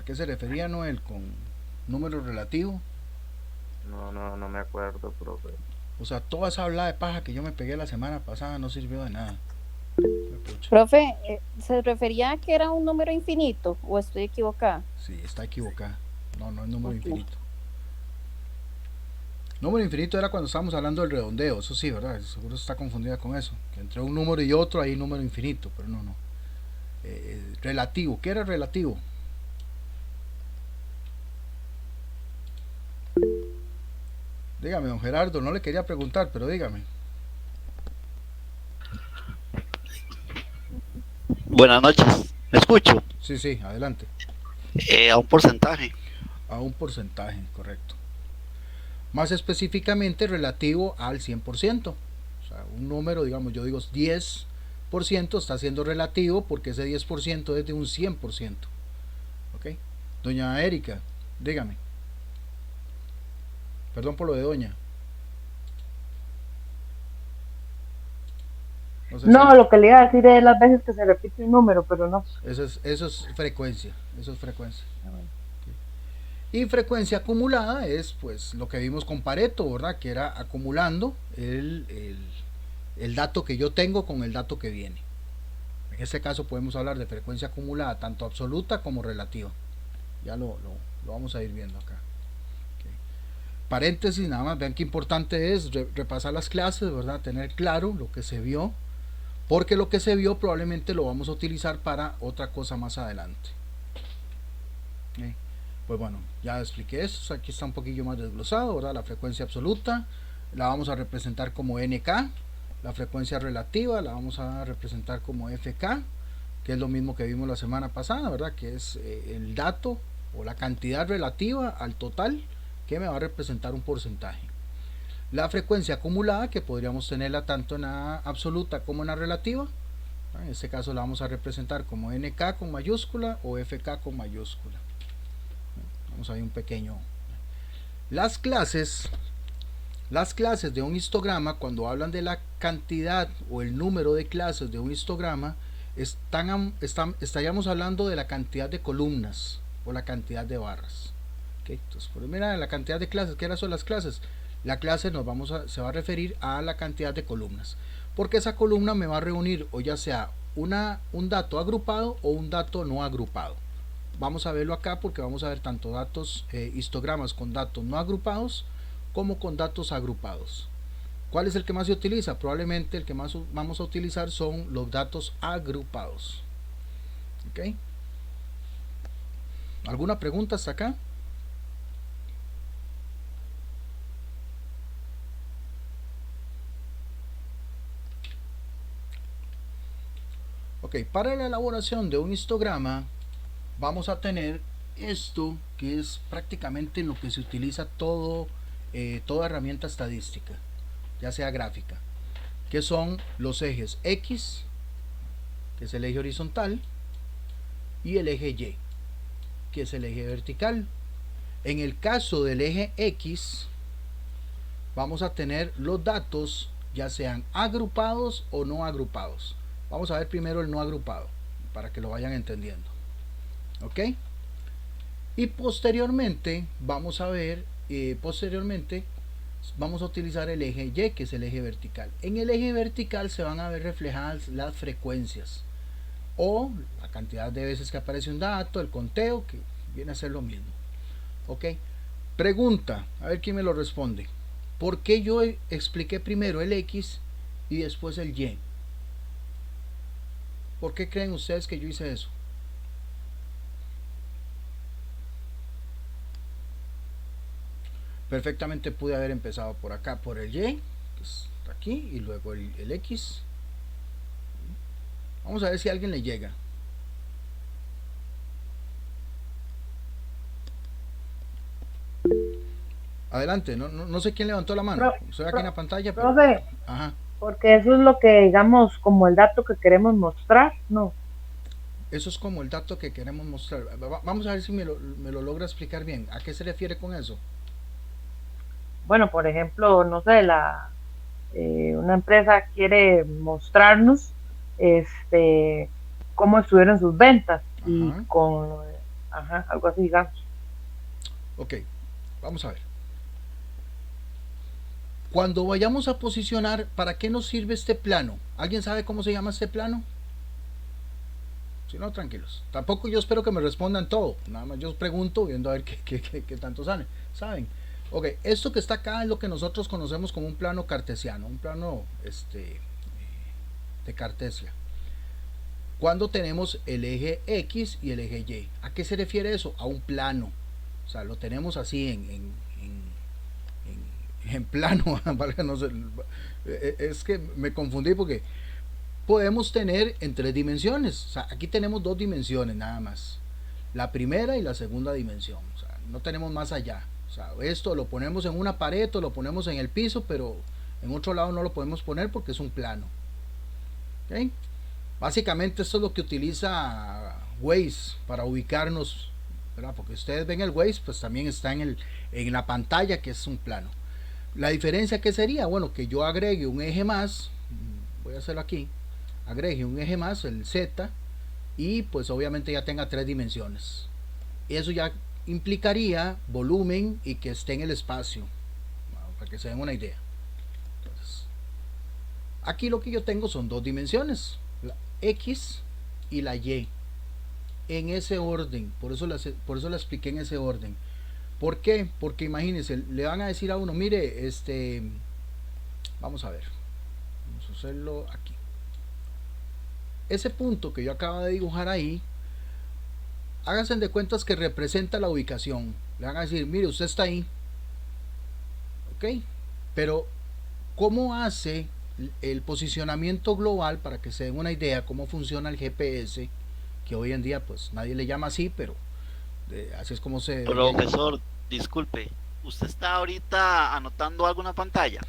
¿A qué se refería Noel con número relativo? No me acuerdo, profe. O sea, toda esa hablada de paja que yo me pegué la semana pasada no sirvió de nada. Profe, ¿se refería a que era un número infinito o estoy equivocada? Sí, está equivocada. No es número Ok. infinito. Número infinito era cuando estábamos hablando del redondeo, eso sí, ¿verdad? Seguro está confundida con eso. Que entre un número y otro hay número infinito, pero no. Relativo, ¿qué era relativo? Dígame, don Gerardo, no le quería preguntar, pero dígame. Buenas noches, ¿me escucho? Sí, adelante. A un porcentaje. A un porcentaje, correcto. Más específicamente relativo al 100%. O sea, un número, digamos, yo digo 10%, está siendo relativo porque ese 10% es de un 100%. ¿Ok? Doña Erika, dígame. Perdón por lo de doña. sé No, si- lo que le iba a decir es las veces que se repite un número, pero no. Eso es frecuencia. Y frecuencia acumulada es pues lo que vimos con Pareto, ¿verdad? Que era acumulando el dato que yo tengo con el dato que viene. En este caso podemos hablar de frecuencia acumulada tanto absoluta como relativa. Ya lo vamos a ir viendo acá. Okay. Paréntesis, nada más, vean qué importante es repasar las clases, ¿verdad? Tener claro lo que se vio, porque lo que se vio probablemente lo vamos a utilizar para otra cosa más adelante. Okay. Pues bueno, ya expliqué eso, aquí está un poquillo más desglosado, ¿verdad? La frecuencia absoluta la vamos a representar como NK, la frecuencia relativa la vamos a representar como FK, que es lo mismo que vimos la semana pasada, ¿verdad? Que es el dato o la cantidad relativa al total que me va a representar un porcentaje. La frecuencia acumulada, que podríamos tenerla tanto en la absoluta como en la relativa, en este caso la vamos a representar como NK con mayúscula o FK con mayúscula. Vamos a ver un pequeño. Las clases de un histograma, cuando hablan de la cantidad o el número de clases de un histograma, estaríamos hablando de la cantidad de columnas o la cantidad de barras. ¿Okay? Entonces, por mira, la cantidad de clases, ¿qué son las clases? La clase se va a referir a la cantidad de columnas, porque esa columna me va a reunir o ya sea un dato agrupado o un dato no agrupado. Vamos a verlo acá porque vamos a ver tanto datos histogramas con datos no agrupados como con datos agrupados. ¿Cuál es el que más se utiliza? Probablemente el que más vamos a utilizar son los datos agrupados. ¿Ok? ¿Alguna pregunta hasta acá? Ok, para la elaboración de un histograma vamos a tener esto que es prácticamente en lo que se utiliza toda herramienta estadística, ya sea gráfica, que son los ejes X, que es el eje horizontal, y el eje Y, que es el eje vertical. En el caso del eje X vamos a tener los datos ya sean agrupados o no agrupados. Vamos a ver primero el no agrupado para que lo vayan entendiendo. ¿Ok? Y posteriormente vamos a ver, vamos a utilizar el eje Y, que es el eje vertical. En el eje vertical se van a ver reflejadas las frecuencias o la cantidad de veces que aparece un dato, el conteo, que viene a ser lo mismo. ¿Ok? Pregunta, a ver quién me lo responde. ¿Por qué yo expliqué primero el X y después el Y? ¿Por qué creen ustedes que yo hice eso? Perfectamente pude haber empezado por acá, por el Y, que está aquí, y luego el X. Vamos a ver si a alguien le llega. Adelante, no sé quién levantó la mano. Estoy aquí en la pantalla. Pero... Profe, Ajá. porque eso es lo que, digamos, como el dato que queremos mostrar, ¿no? Eso es como el dato que queremos mostrar. Vamos a ver si me lo logra explicar bien. ¿A qué se refiere con eso? Bueno, por ejemplo, no sé, una empresa quiere mostrarnos cómo estuvieron sus ventas. Ajá. Y con Ajá, algo así, digamos. Ok, vamos a ver. Cuando vayamos a posicionar, ¿para qué nos sirve este plano? ¿Alguien sabe cómo se llama este plano? Si no, tranquilos. Tampoco yo espero que me respondan todo. Nada más yo pregunto viendo a ver qué tanto sale. ¿Saben? Ok, esto que está acá es lo que nosotros conocemos como un plano cartesiano, un plano de Cartesia. Cuando tenemos el eje X y el eje Y. ¿A qué se refiere eso? A un plano. O sea, lo tenemos así en plano. No sé, es que me confundí porque podemos tener en 3 dimensiones. O sea, aquí tenemos 2 dimensiones nada más. La primera y la segunda dimensión. O sea, no tenemos más allá. O sea, esto lo ponemos en una pared o lo ponemos en el piso, pero en otro lado no lo podemos poner porque es un plano. ¿Okay? Básicamente esto es lo que utiliza Waze para ubicarnos, ¿verdad? Porque ustedes ven el Waze, pues también está en la pantalla, que es un plano. La diferencia que sería, bueno, que yo agregue un eje más, voy a hacerlo aquí, agregue un eje más, el Z, y pues obviamente ya tenga 3 dimensiones. Eso ya implicaría volumen y que esté en el espacio, para que se den una idea. Entonces, aquí lo que yo tengo son 2 dimensiones, la X y la Y, en ese orden. Por eso la expliqué en ese orden. ¿Por qué? Porque imagínense, le van a decir a uno, mire, vamos a ver, vamos a hacerlo aquí. Ese punto que yo acabo de dibujar ahí, háganse de cuentas que representa la ubicación. Le van a decir, mire, usted está ahí. ¿Ok? Pero, ¿cómo hace el posicionamiento global, para que se den una idea cómo funciona el GPS? Que hoy en día pues nadie le llama así, pero así es como se... Profesor, disculpe, ¿usted está ahorita anotando algo en la pantalla?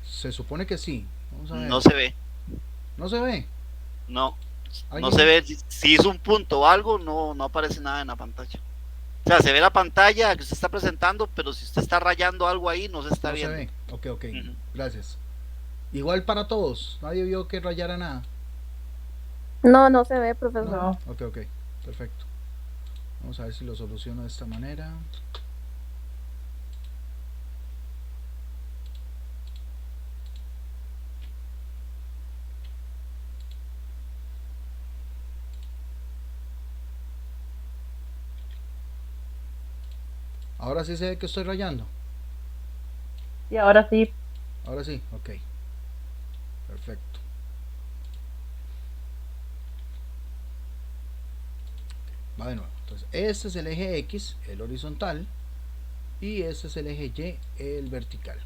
Se supone que sí. Vamos a ver. No se ve. ¿No se ve? No se ve. Si hizo un punto o algo, no aparece nada en la pantalla. O sea, se ve la pantalla que usted está presentando, pero si usted está rayando algo ahí, no se está viendo. Se ve. Ok. Gracias. Igual para todos. Nadie vio que rayara nada. No se ve, profesor. No. Ok. Perfecto. Vamos a ver si lo soluciono de esta manera. Ahora sí se ve que estoy rayando. Y ahora sí. Ahora sí, ok. Perfecto. Va de nuevo. Entonces, este es el eje X, el horizontal, y este es el eje Y, el vertical.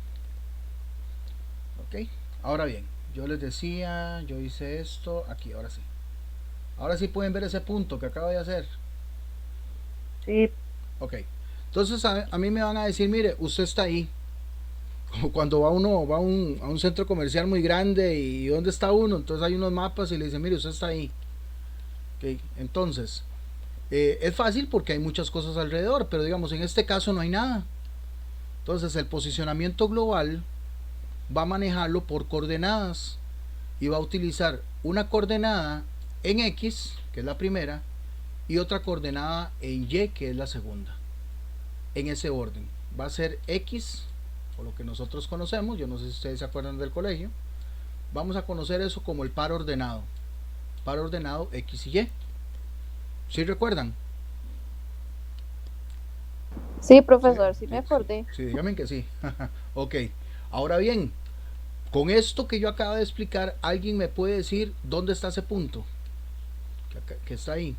Ok. Ahora bien, yo les decía, yo hice esto aquí, ahora sí. Ahora sí pueden ver ese punto que acabo de hacer. Sí. Ok. Entonces a mí me van a decir, mire, usted está ahí. Como cuando va a un centro comercial muy grande y ¿dónde está uno? Entonces hay unos mapas y le dicen, mire, usted está ahí. Okay. Entonces, es fácil porque hay muchas cosas alrededor, pero digamos, en este caso no hay nada. Entonces el posicionamiento global va a manejarlo por coordenadas y va a utilizar una coordenada en X, que es la primera, y otra coordenada en Y, que es la segunda. En ese orden va a ser X, o lo que nosotros conocemos, yo no sé si ustedes se acuerdan del colegio, vamos a conocer eso como el par ordenado X y Y. ¿Sí recuerdan? Sí, profesor, sí me acordé. Sí, díganme que sí. Ok, ahora bien, con esto que yo acabo de explicar, ¿alguien me puede decir dónde está ese punto? Que está ahí.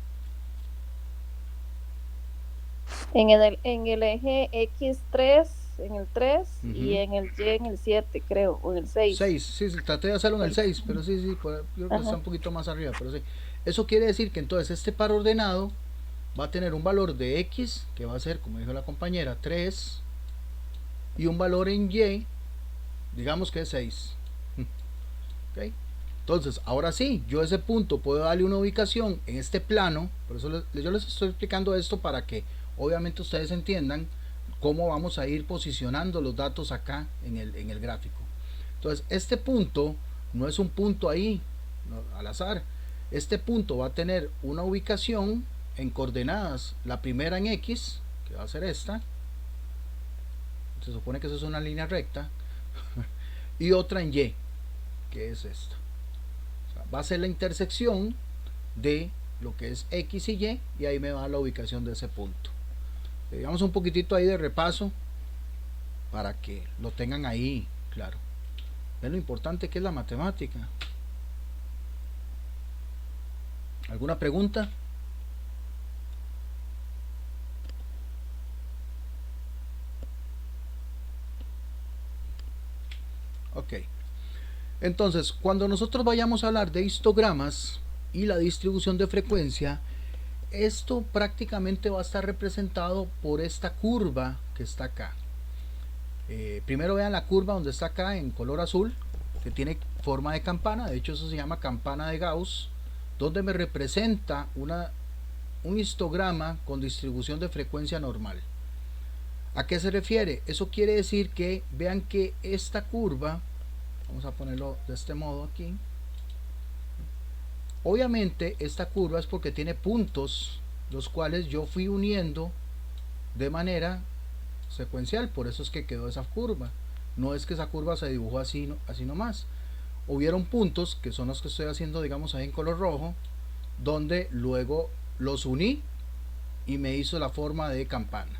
En el eje X3, en el 3, y en el Y en el 7, creo, o en el 6. 6, sí, traté de hacerlo en el 6, pero sí, yo creo que está un poquito más arriba, pero sí. Eso quiere decir que entonces este par ordenado va a tener un valor de X, que va a ser, como dijo la compañera, 3, y un valor en Y, digamos que es 6. ¿Okay? Entonces, ahora sí, yo a ese punto puedo darle una ubicación en este plano, por eso yo les estoy explicando esto para que obviamente ustedes entiendan cómo vamos a ir posicionando los datos acá en el gráfico. Entonces, este punto no es un punto ahí, no, al azar. Este punto va a tener una ubicación en coordenadas, la primera en X, que va a ser esta, se supone que eso es una línea recta, y otra en Y, que es esta. O sea, va a ser la intersección de lo que es X y Y ahí me va la ubicación de ese punto. Digamos un poquitito ahí de repaso para que lo tengan ahí claro. Ven lo importante que es la matemática. ¿Alguna pregunta? Ok. Entonces, cuando nosotros vayamos a hablar de histogramas y la distribución de frecuencia, esto prácticamente va a estar representado por esta curva que está acá. Primero vean la curva donde está acá en color azul, que tiene forma de campana, de hecho eso se llama campana de Gauss, donde me representa un histograma con distribución de frecuencia normal. ¿A qué se refiere? Eso quiere decir que vean que esta curva, vamos a ponerlo de este modo aquí, obviamente esta curva es porque tiene puntos los cuales yo fui uniendo de manera secuencial, por eso es que quedó esa curva. No es que esa curva se dibujó así, así nomás. Hubieron puntos que son los que estoy haciendo, digamos ahí en color rojo, donde luego los uní y me hizo la forma de campana.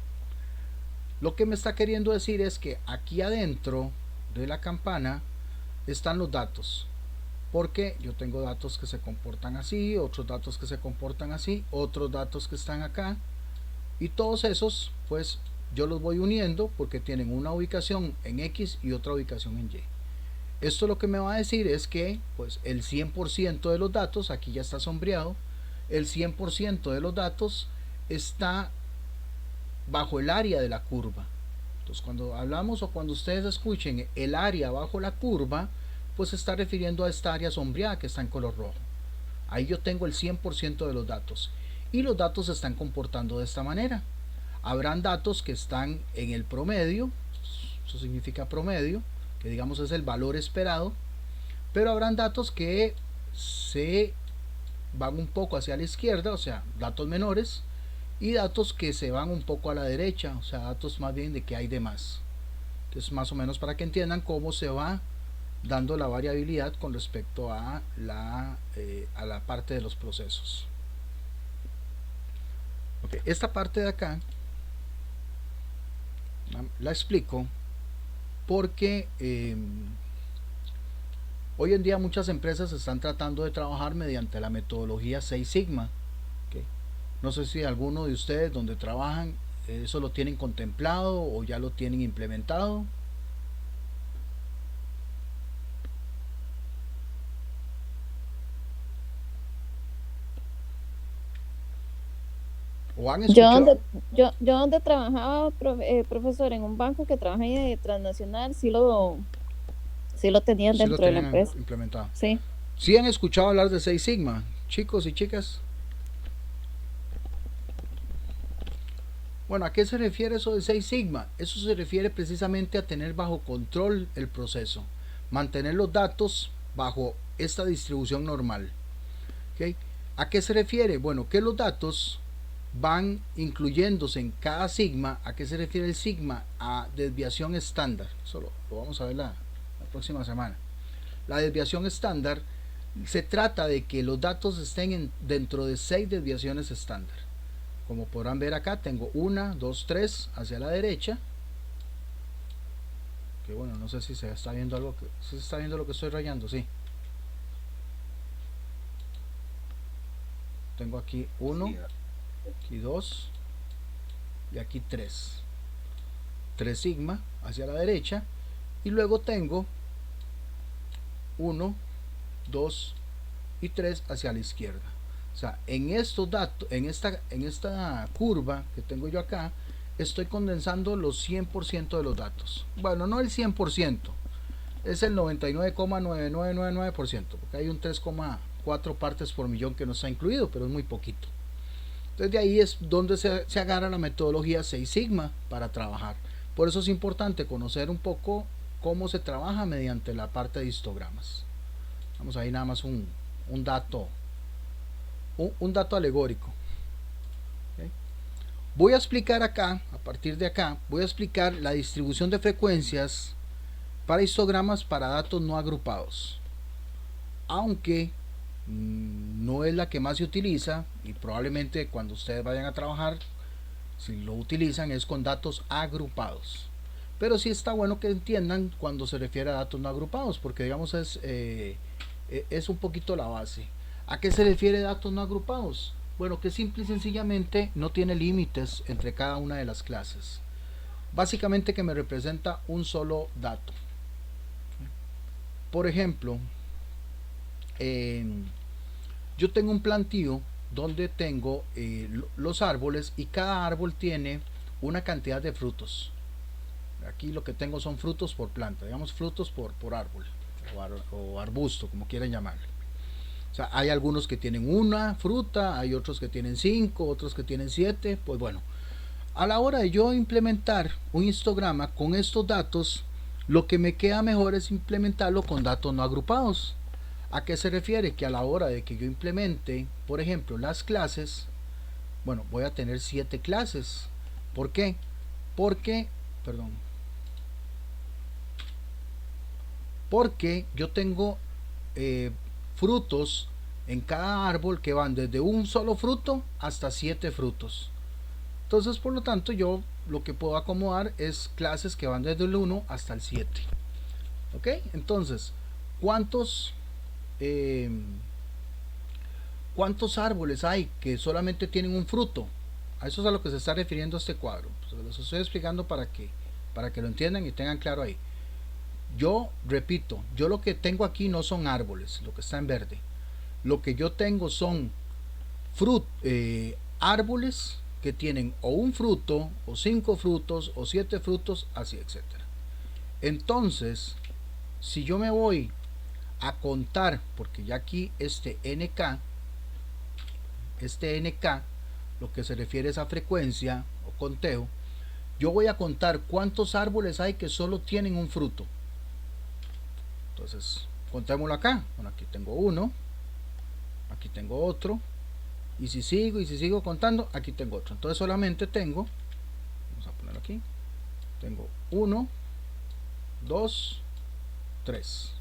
Lo que me está queriendo decir es que aquí adentro de la campana están los datos, porque yo tengo datos que se comportan así, otros datos que se comportan así, otros datos que están acá, y todos esos pues yo los voy uniendo porque tienen una ubicación en X y otra ubicación en Y. Esto lo que me va a decir es que pues el 100% de los datos, aquí ya está sombreado, el 100% de los datos está bajo el área de la curva. Entonces cuando hablamos o cuando ustedes escuchen el área bajo la curva, pues se está refiriendo a esta área sombreada que está en color rojo. Ahí yo tengo el 100% de los datos y los datos se están comportando de esta manera. Habrán datos que están en el promedio, eso significa promedio, que digamos es el valor esperado, pero habrán datos que se van un poco hacia la izquierda, o sea, datos menores, y datos que se van un poco a la derecha, o sea, datos más bien de que hay de más. Entonces, más o menos para que entiendan cómo se va dando la variabilidad con respecto a la parte de los procesos. Okay, esta parte de acá la explico porque hoy en día muchas empresas están tratando de trabajar mediante la metodología 6 Sigma. Okay. No sé si alguno de ustedes donde trabajan eso lo tienen contemplado o ya lo tienen implementado. Yo donde trabajaba, profesor, en un banco que trabaja de transnacional, sí lo tenían sí dentro de la empresa. Implementado. Sí. ¿Sí han escuchado hablar de 6 Sigma, chicos y chicas? Bueno, ¿a qué se refiere eso de 6 Sigma? Eso se refiere precisamente a tener bajo control el proceso, mantener los datos bajo esta distribución normal. ¿Okay? ¿A qué se refiere? Bueno, que los datos van incluyéndose en cada sigma. ¿A qué se refiere el sigma? A desviación estándar. Eso lo vamos a ver la próxima semana. La desviación estándar se trata de que los datos estén dentro de 6 desviaciones estándar. Como podrán ver acá, tengo 1, 2, 3 hacia la derecha. Que bueno, no sé si se está viendo algo, si se está viendo lo que estoy rayando, sí. Tengo aquí 1, aquí 2 y aquí 3. 3 sigma hacia la derecha y luego tengo 1, 2 y 3 hacia la izquierda. O sea, en estos datos, en esta curva que tengo yo acá, estoy condensando los 100% de los datos. Bueno, no el 100%, es el 99,9999%, porque hay un 3,4 partes por millón que no está incluido, pero es muy poquito. Entonces de ahí es donde se agarra la metodología 6 Sigma para trabajar. Por eso es importante conocer un poco cómo se trabaja mediante la parte de histogramas. Vamos ahí nada más un dato alegórico. Voy a explicar acá, a partir de acá, voy a explicar la distribución de frecuencias para histogramas para datos no agrupados. Aunque no es la que más se utiliza y probablemente cuando ustedes vayan a trabajar, si lo utilizan es con datos agrupados. Pero sí está bueno que entiendan cuando se refiere a datos no agrupados, porque digamos es un poquito la base. ¿A qué se refiere datos no agrupados? Bueno, que simple y sencillamente no tiene límites entre cada una de las clases. Básicamente que me representa un solo dato. Por ejemplo, yo tengo un plantío donde tengo los árboles y cada árbol tiene una cantidad de frutos. Aquí lo que tengo son frutos por planta, digamos frutos por árbol o arbusto, como quieran llamarlo. O sea, hay algunos que tienen una fruta, hay otros que tienen 5, otros que tienen 7. Pues bueno, a la hora de yo implementar un histograma con estos datos, lo que me queda mejor es implementarlo con datos no agrupados. ¿A qué se refiere? Que a la hora de que yo implemente, por ejemplo, las clases, bueno, voy a tener 7 clases. ¿Por qué? Porque yo tengo frutos en cada árbol que van desde un solo fruto hasta 7 frutos. Entonces, por lo tanto, yo lo que puedo acomodar es clases que van desde el 1 hasta el 7. ¿Ok? Entonces, ¿cuántos árboles hay que solamente tienen un fruto? A eso es a lo que se está refiriendo este cuadro. Pues los estoy explicando para que lo entiendan y tengan claro ahí. Yo repito, yo lo que tengo aquí no son árboles, lo que está en verde. Lo que yo tengo son árboles que tienen o un fruto, o 5 frutos, o 7 frutos, así, etc. Entonces, si yo me voy a contar, porque ya aquí este NK, lo que se refiere a esa frecuencia o conteo, yo voy a contar cuántos árboles hay que solo tienen un fruto. Entonces, contémoslo acá. Bueno, aquí tengo uno, aquí tengo otro, y si sigo contando, aquí tengo otro. Entonces solamente tengo, vamos a ponerlo aquí, tengo 1, 2, 3.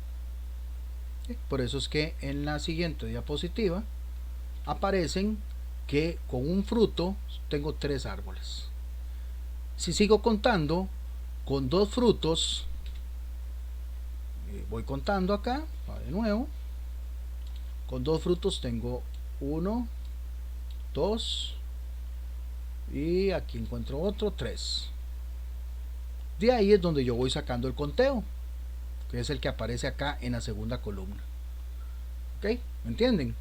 Por eso es que en la siguiente diapositiva aparecen que con un fruto tengo 3 árboles. Si sigo contando con 2 frutos, voy contando acá, de nuevo, con 2 frutos tengo 1, 2, y aquí encuentro otro, 3. De ahí es donde yo voy sacando el conteo, que es el que aparece acá en la segunda columna. ¿Ok? ¿Me entienden?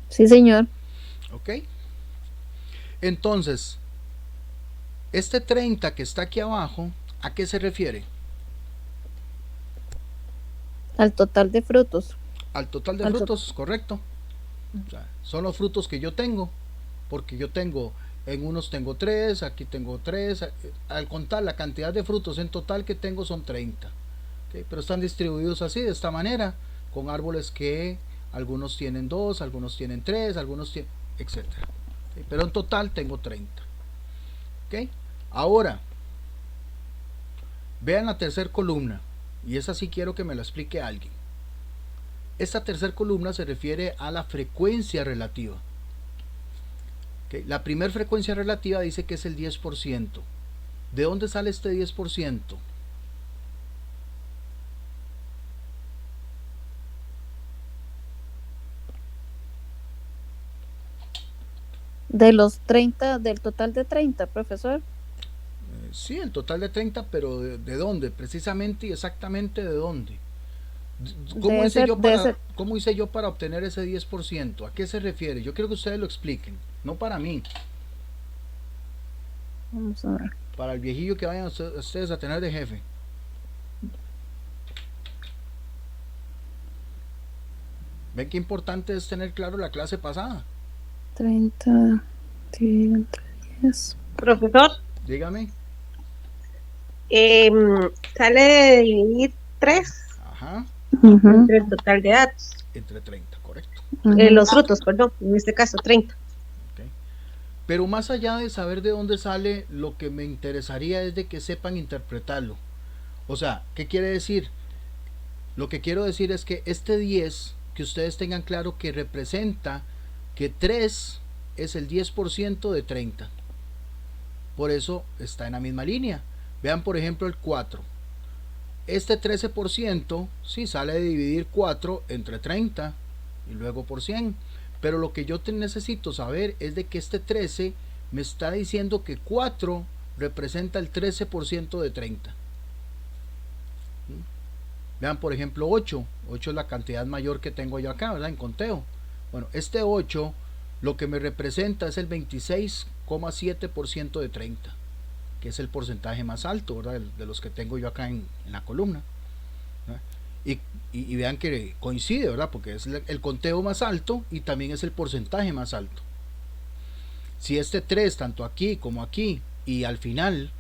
Sí, señor. ¿Ok? Entonces, este 30 que está aquí abajo, ¿a qué se refiere? Al total de frutos. Al total de frutos, correcto. O sea, son los frutos que yo tengo, porque yo tengo, en unos tengo 3, aquí tengo 3, al contar la cantidad de frutos en total que tengo son 30. ¿Okay? Pero están distribuidos así, de esta manera, con árboles que algunos tienen 2, algunos tienen 3, algunos tienen, etc. ¿Okay? Pero en total tengo 30. ¿Okay? Ahora, vean la tercera columna, y esa sí quiero que me la explique alguien. Esta tercera columna se refiere a la frecuencia relativa. ¿Okay? La primera frecuencia relativa dice que es el 10%. ¿De dónde sale este 10%? De los 30, del total de 30, profesor. Sí, el total de 30, pero ¿de dónde? Precisamente y exactamente de dónde. ¿Cómo hice yo para obtener ese 10%? ¿A qué se refiere? Yo quiero que ustedes lo expliquen, no para mí. Vamos a ver. Para el viejillo que vayan ustedes a tener de jefe. ¿Ven qué importante es tener claro la clase pasada? 30 dividido entre 10. Profesor, Dígame. sale de dividir 3 Ajá, entre el total de datos. entre 30, correcto. Los frutos, perdón, en este caso 30. Okay. Pero más allá de saber de dónde sale, lo que me interesaría es de que sepan interpretarlo. O sea, ¿qué quiere decir? Lo que quiero decir es que este 10, que ustedes tengan claro que representa que 3 es el 10% de 30. Por eso está en la misma línea. Vean por ejemplo el 4. Este 13% sí sale de dividir 4 entre 30 y luego por 100. Pero lo que yo necesito saber es de que este 13 me está diciendo que 4 representa el 13% de 30. Vean por ejemplo 8. 8 es la cantidad mayor que tengo yo acá, ¿verdad? En conteo. Bueno, este 8 lo que me representa es el 26,7% de 30, que es el porcentaje más alto, ¿verdad? De los que tengo yo acá en la columna. Y vean que coincide, ¿verdad? Porque es el conteo más alto y también es el porcentaje más alto. Si este 3, tanto aquí como aquí, y al final,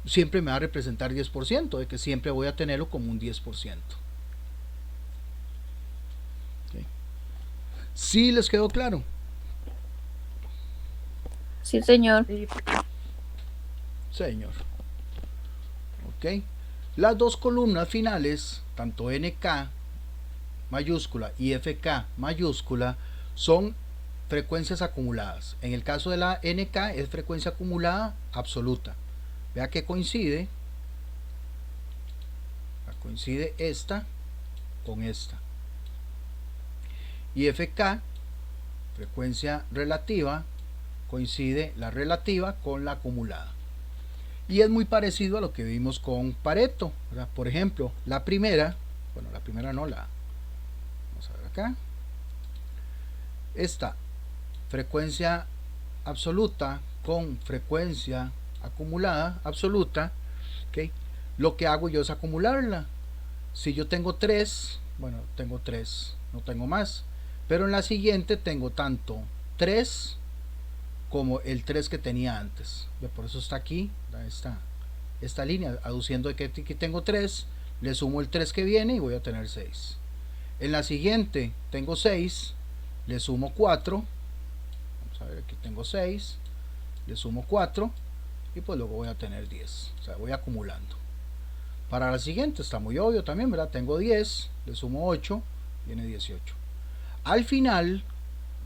siempre me va a representar 10%, de que siempre voy a tenerlo como un 10%. ¿Okay? ¿Sí les quedó claro? Sí, señor. Señor. Ok. Las dos columnas finales, tanto NK mayúscula y FK mayúscula, son frecuencias acumuladas. En el caso de la NK es frecuencia acumulada absoluta. Vea que coincide esta con esta. Y FK, frecuencia relativa, coincide la relativa con la acumulada. Y es muy parecido a lo que vimos con Pareto, ¿verdad? Por ejemplo, la primera, bueno, la primera no, la vamos a ver acá. Esta frecuencia absoluta con frecuencia acumulada absoluta, ¿okay? Lo que hago yo es acumularla. Si yo tengo 3, bueno, tengo 3, no tengo más, pero en la siguiente tengo tanto 3 como el 3 que tenía antes. Por eso está aquí esta línea, aduciendo que aquí tengo 3, le sumo el 3 que viene y voy a tener 6. En la siguiente tengo 6, le sumo 4, vamos a ver, aquí tengo 6, le sumo 4 y pues luego voy a tener 10, o sea, voy acumulando. Para la siguiente está muy obvio también, ¿verdad? Tengo 10, le sumo 8, viene 18. Al final,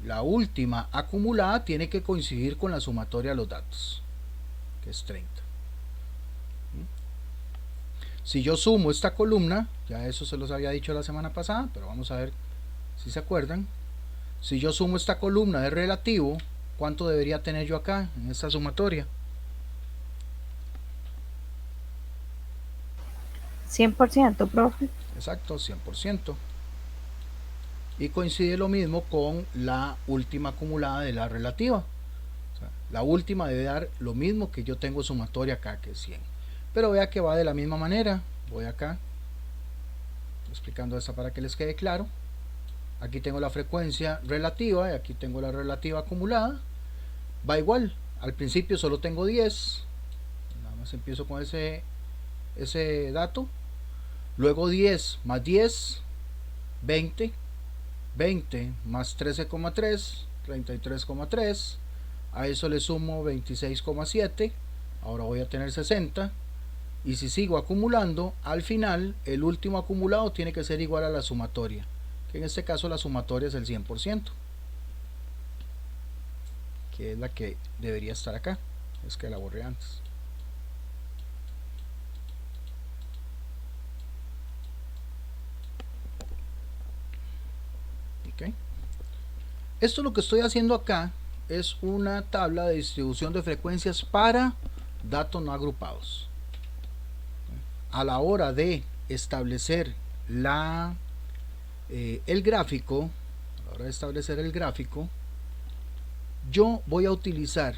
la última acumulada tiene que coincidir con la sumatoria de los datos, que es 30. Si yo sumo esta columna, ya eso se los había dicho la semana pasada, pero vamos a ver si se acuerdan. Si yo sumo esta columna de relativo, ¿cuánto debería tener yo acá en esta sumatoria? 100%, profe. Exacto, 100%. Y coincide lo mismo con la última acumulada de la relativa. O sea, la última debe dar lo mismo que yo tengo sumatoria acá, que es 100. Pero vea que va de la misma manera. Voy acá, explicando esta para que les quede claro. Aquí tengo la frecuencia relativa y aquí tengo la relativa acumulada. Va igual. Al principio solo tengo 10. Nada más empiezo con ese dato. Luego 10 más 10, 20. 20 más 13,3, 33,3. A eso le sumo 26,7. Ahora voy a tener 60. Y si sigo acumulando, al final el último acumulado tiene que ser igual a la sumatoria, que en este caso la sumatoria es el 100%, que es la que debería estar acá. Es que la borré antes. Okay. Esto lo que estoy haciendo acá es una tabla de distribución de frecuencias para datos no agrupados. A la hora de establecer el gráfico, yo voy a utilizar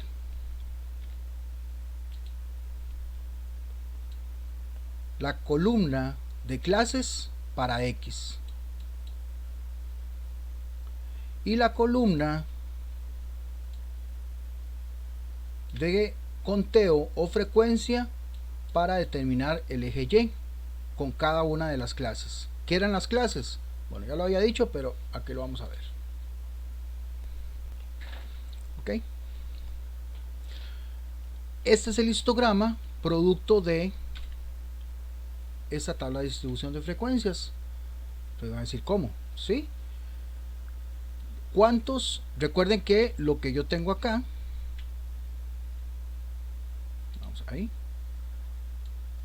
la columna de clases para X y la columna de conteo o frecuencia para determinar el eje Y. con cada una de las clases. ¿Qué eran las clases? Bueno, ya lo había dicho, pero aquí lo vamos a ver. Ok. Este es el histograma producto de esta tabla de distribución de frecuencias. Entonces van a decir, ¿cómo? ¿Sí? ¿Cuántos? Recuerden que lo que yo tengo acá, vamos ahí,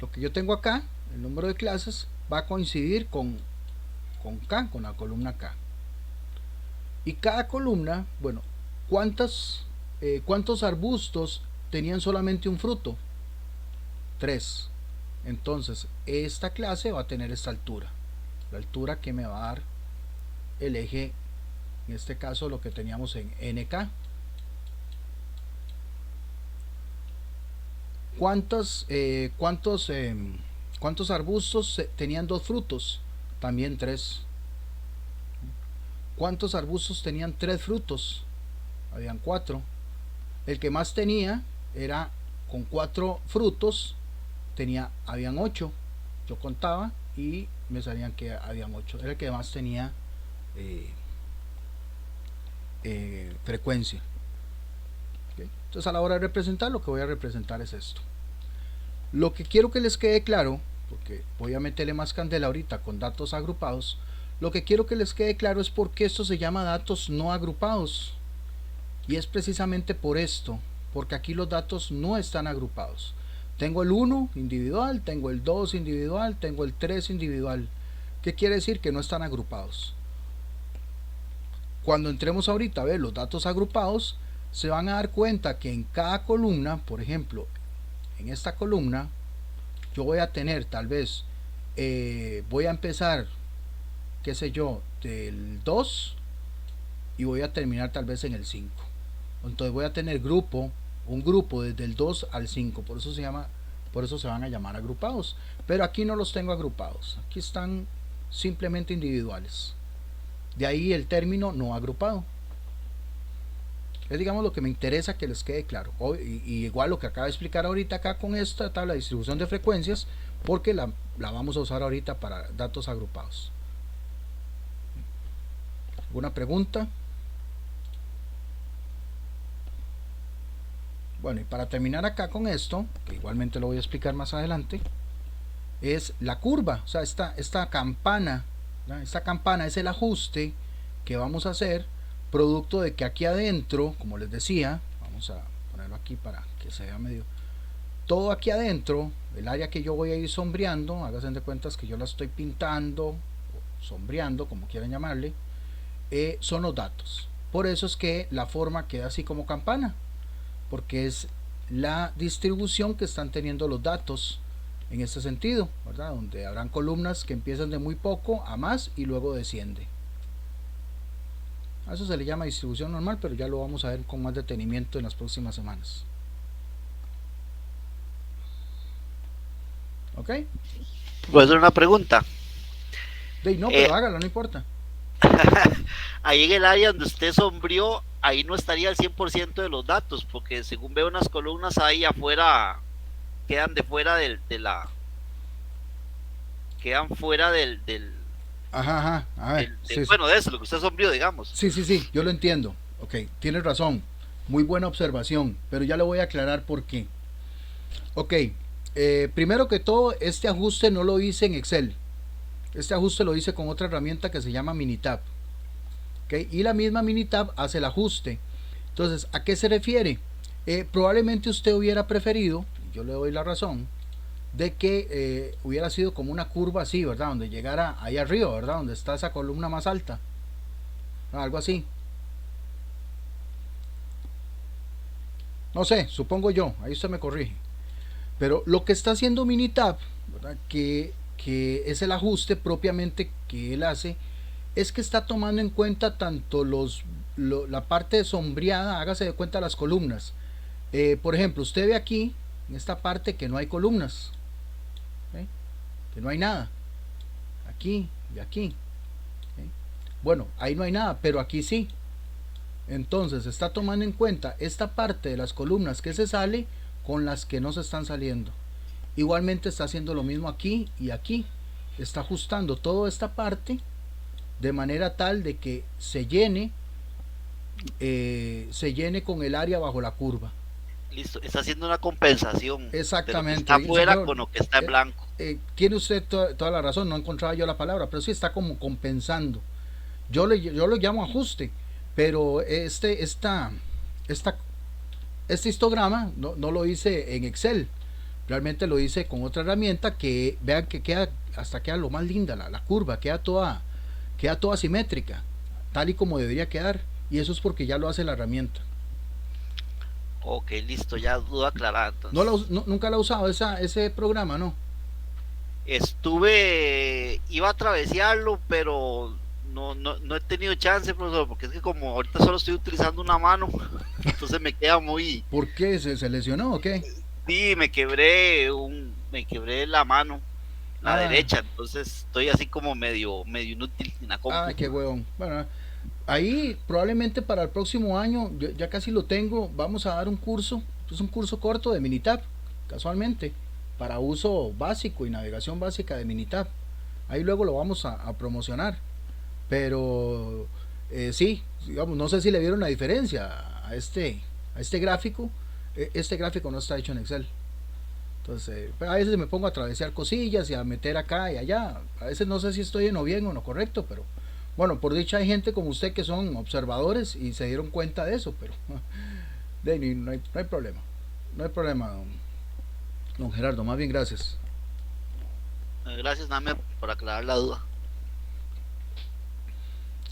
lo que yo tengo acá, el número de clases, va a coincidir con K, con la columna K. Y cada columna, bueno, ¿cuántos arbustos tenían solamente un fruto? 3. Entonces, esta clase va a tener esta altura, la altura que me va a dar el eje, en este caso lo que teníamos en NK. ¿Cuántos arbustos tenían 2 frutos? También 3. ¿Cuántos arbustos tenían 3 frutos? Habían 4. El que más tenía era con 4 frutos, habían 8. Yo contaba y me salían que habían 8. Era el que más tenía frecuencia. ¿Okay? Entonces, a la hora de representar, lo que voy a representar es esto. Lo que quiero que les quede claro, porque voy a meterle más candela ahorita con datos agrupados, lo que quiero que les quede claro es por qué esto se llama datos no agrupados. Y es precisamente por esto, porque aquí los datos no están agrupados. Tengo el 1 individual, tengo el 2 individual, tengo el 3 individual. ¿Qué quiere decir? Que no están agrupados. Cuando entremos ahorita a ver los datos agrupados, se van a dar cuenta que en cada columna, por ejemplo, en esta columna, yo voy a tener tal vez, voy a empezar, qué sé yo, del 2 y voy a terminar tal vez en el 5. Entonces voy a tener un grupo desde el 2 al 5, por eso se van a llamar agrupados. Pero aquí no los tengo agrupados, aquí están simplemente individuales. De ahí el término no agrupado. Es, digamos, lo que me interesa que les quede claro. Y igual lo que acabo de explicar ahorita acá con esta tabla de distribución de frecuencias, porque la vamos a usar ahorita para datos agrupados. ¿Alguna pregunta? Bueno, y para terminar acá con esto, que igualmente lo voy a explicar más adelante, es la curva. O sea, esta campana, ¿no? Esta campana es el ajuste que vamos a hacer, producto de que aquí adentro, como les decía, vamos a ponerlo aquí para que se vea medio, todo aquí adentro, el área que yo voy a ir sombreando, háganse de cuentas que yo la estoy pintando, o sombreando, como quieran llamarle, son los datos. Por eso es que la forma queda así como campana, porque es la distribución que están teniendo los datos en este sentido, ¿verdad? Donde habrán columnas que empiezan de muy poco a más y luego desciende. A eso se le llama distribución normal, pero ya lo vamos a ver con más detenimiento en las próximas semanas. ¿Ok? Voy a hacer una pregunta. No, pero hágalo, no importa. Ahí en el área donde usted sombreó, ahí no estaría el 100% de los datos, porque según veo unas columnas ahí afuera, quedan de fuera quedan fuera del Ajá, a ver. Bueno, de eso, lo que usted sombreó, digamos. Sí, yo lo entiendo. Ok, tienes razón. Muy buena observación, pero ya le voy a aclarar por qué. Ok, primero que todo, este ajuste no lo hice en Excel. Este ajuste lo hice con otra herramienta que se llama Minitab. Okay, y la misma Minitab hace el ajuste. Entonces, ¿a qué se refiere? Probablemente usted hubiera preferido, yo le doy la razón, de que hubiera sido como una curva así, ¿verdad? Donde llegara ahí arriba, ¿verdad? Donde está esa columna más alta. Algo así. No sé, supongo yo, ahí usted me corrige. Pero lo que está haciendo Minitab, ¿verdad? Que es el ajuste propiamente que él hace, es que está tomando en cuenta tanto la parte sombreada, hágase de cuenta las columnas. Por ejemplo, usted ve aquí, en esta parte, que no hay columnas, ¿okay? Que no hay nada, aquí y aquí, ¿okay? Bueno, ahí no hay nada, pero aquí sí. Entonces está tomando en cuenta esta parte de las columnas que se sale con las que no se están saliendo. Igualmente está haciendo lo mismo aquí y aquí. está ajustando toda esta parte de manera tal de que se llene con el área bajo la curva. Listo, está haciendo una compensación. Exactamente. De lo que está afuera con lo que está en blanco. Tiene usted toda la razón, no encontraba yo la palabra, pero sí está como compensando. Yo lo llamo ajuste, pero este histograma no lo hice en Excel, realmente lo hice con otra herramienta que vean que queda lo más linda, la curva queda toda simétrica, tal y como debería quedar, y eso es porque ya lo hace la herramienta. Ok, listo, ya duda aclarada. Entonces. Nunca la he usado ese programa, ¿no? Iba a travesearlo, pero no he tenido chance, profesor, porque es que como ahorita solo estoy utilizando una mano, entonces me queda muy... ¿Por qué? ¿Se lesionó o qué? Sí, me quebré la mano, la derecha, entonces estoy así como medio inútil en la compu. Qué huevón. Bueno, ahí probablemente para el próximo año, ya casi lo tengo, vamos a dar un curso, es un curso corto de Minitab, casualmente, para uso básico y navegación básica de Minitab. Ahí luego lo vamos a promocionar. Pero sí, digamos, no sé si le vieron la diferencia a este gráfico. Este gráfico no está hecho en Excel. Entonces, a veces me pongo a travesear cosillas y a meter acá y allá. A veces no sé si estoy en lo bien o en lo correcto, pero bueno, por dicha hay gente como usted que son observadores y se dieron cuenta de eso, pero no hay problema. No hay problema, don Gerardo, más bien gracias. Gracias, Name, por aclarar la duda.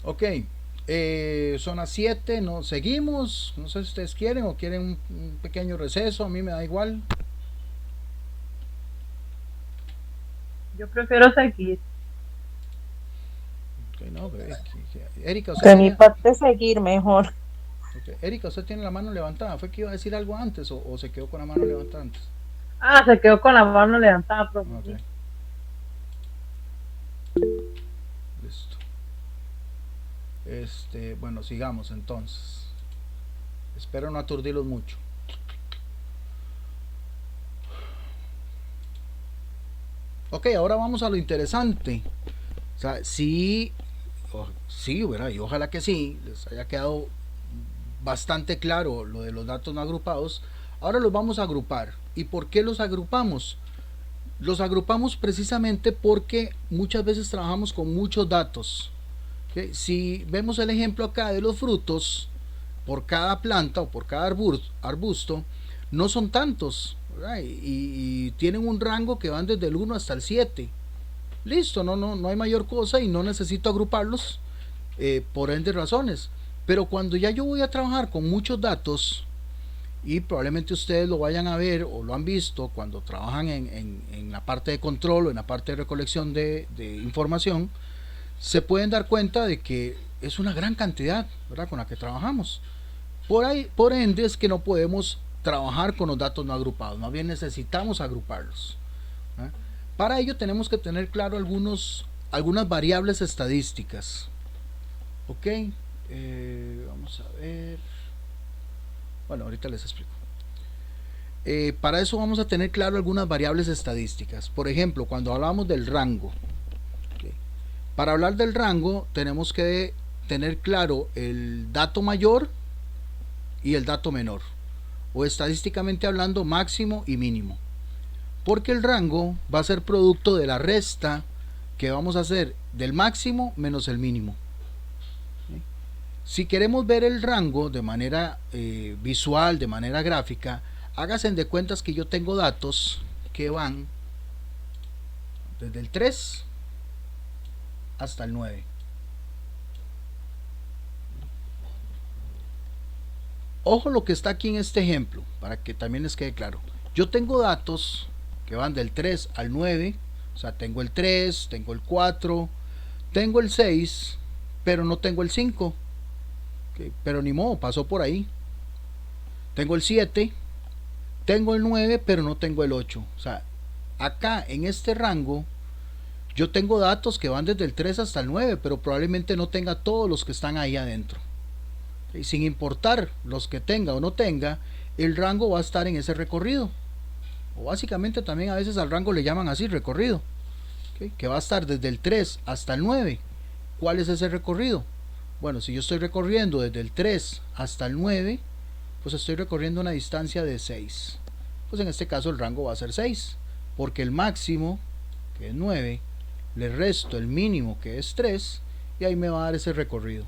Ok, son las 7, ¿no? Seguimos, no sé si ustedes quieren o quieren un pequeño receso, a mí me da igual. Yo prefiero seguir. Okay, no, Erika, de mi parte seguir mejor. Okay. Erika, usted tiene la mano levantada, ¿fue que iba a decir algo antes o se quedó con la mano levantada antes? Se quedó con la mano levantada, profe. Okay. Listo. Bueno, sigamos entonces. Espero no aturdirlos mucho. Ok, ahora vamos a lo interesante. O sea, sí, ¿verdad? Y ojalá que sí, les haya quedado bastante claro lo de los datos no agrupados. Ahora los vamos a agrupar. ¿Y por qué los agrupamos? Los agrupamos precisamente porque muchas veces trabajamos con muchos datos. ¿Okay? Si vemos el ejemplo acá de los frutos, por cada planta o por cada arbusto, no son tantos, y tienen un rango que van desde el 1 hasta el 7. Listo, no hay mayor cosa y no necesito agruparlos por ende razones. Pero cuando ya yo voy a trabajar con muchos datos, y probablemente ustedes lo vayan a ver o lo han visto cuando trabajan en la parte de control o en la parte de recolección de información, se pueden dar cuenta de que es una gran cantidad, ¿verdad?, con la que trabajamos. Por ende es que no podemos trabajar con los datos no agrupados, más bien necesitamos agruparlos. Para ello tenemos que tener claro algunas variables estadísticas. Ok, vamos a ver. Bueno, ahorita les explico. Para eso vamos a tener claro algunas variables estadísticas. Por ejemplo, cuando hablamos del rango, okay, para hablar del rango tenemos que tener claro el dato mayor y el dato menor, o estadísticamente hablando máximo y mínimo, porque el rango va a ser producto de la resta que vamos a hacer del máximo menos el mínimo. Si queremos ver el rango de manera visual, de manera gráfica, háganse de cuentas que yo tengo datos que van desde el 3 hasta el 9. Ojo lo que está aquí en este ejemplo, para que también les quede claro. Yo tengo datos que van del 3 al 9, o sea, tengo el 3, tengo el 4, tengo el 6, pero no tengo el 5. Pero ni modo, pasó por ahí. Tengo el 7, tengo el 9, pero no tengo el 8. O sea, acá en este rango yo tengo datos que van desde el 3 hasta el 9, pero probablemente no tenga todos los que están ahí adentro. Y sin importar los que tenga o no tenga, el rango va a estar en ese recorrido. O básicamente también a veces al rango le llaman así, recorrido. ¿okay? Que va a estar desde el 3 hasta el 9. ¿Cuál es ese recorrido? Bueno, si yo estoy recorriendo desde el 3 hasta el 9, pues estoy recorriendo una distancia de 6. Pues en este caso el rango va a ser 6, porque el máximo, que es 9, le resto el mínimo, que es 3, y ahí me va a dar ese recorrido.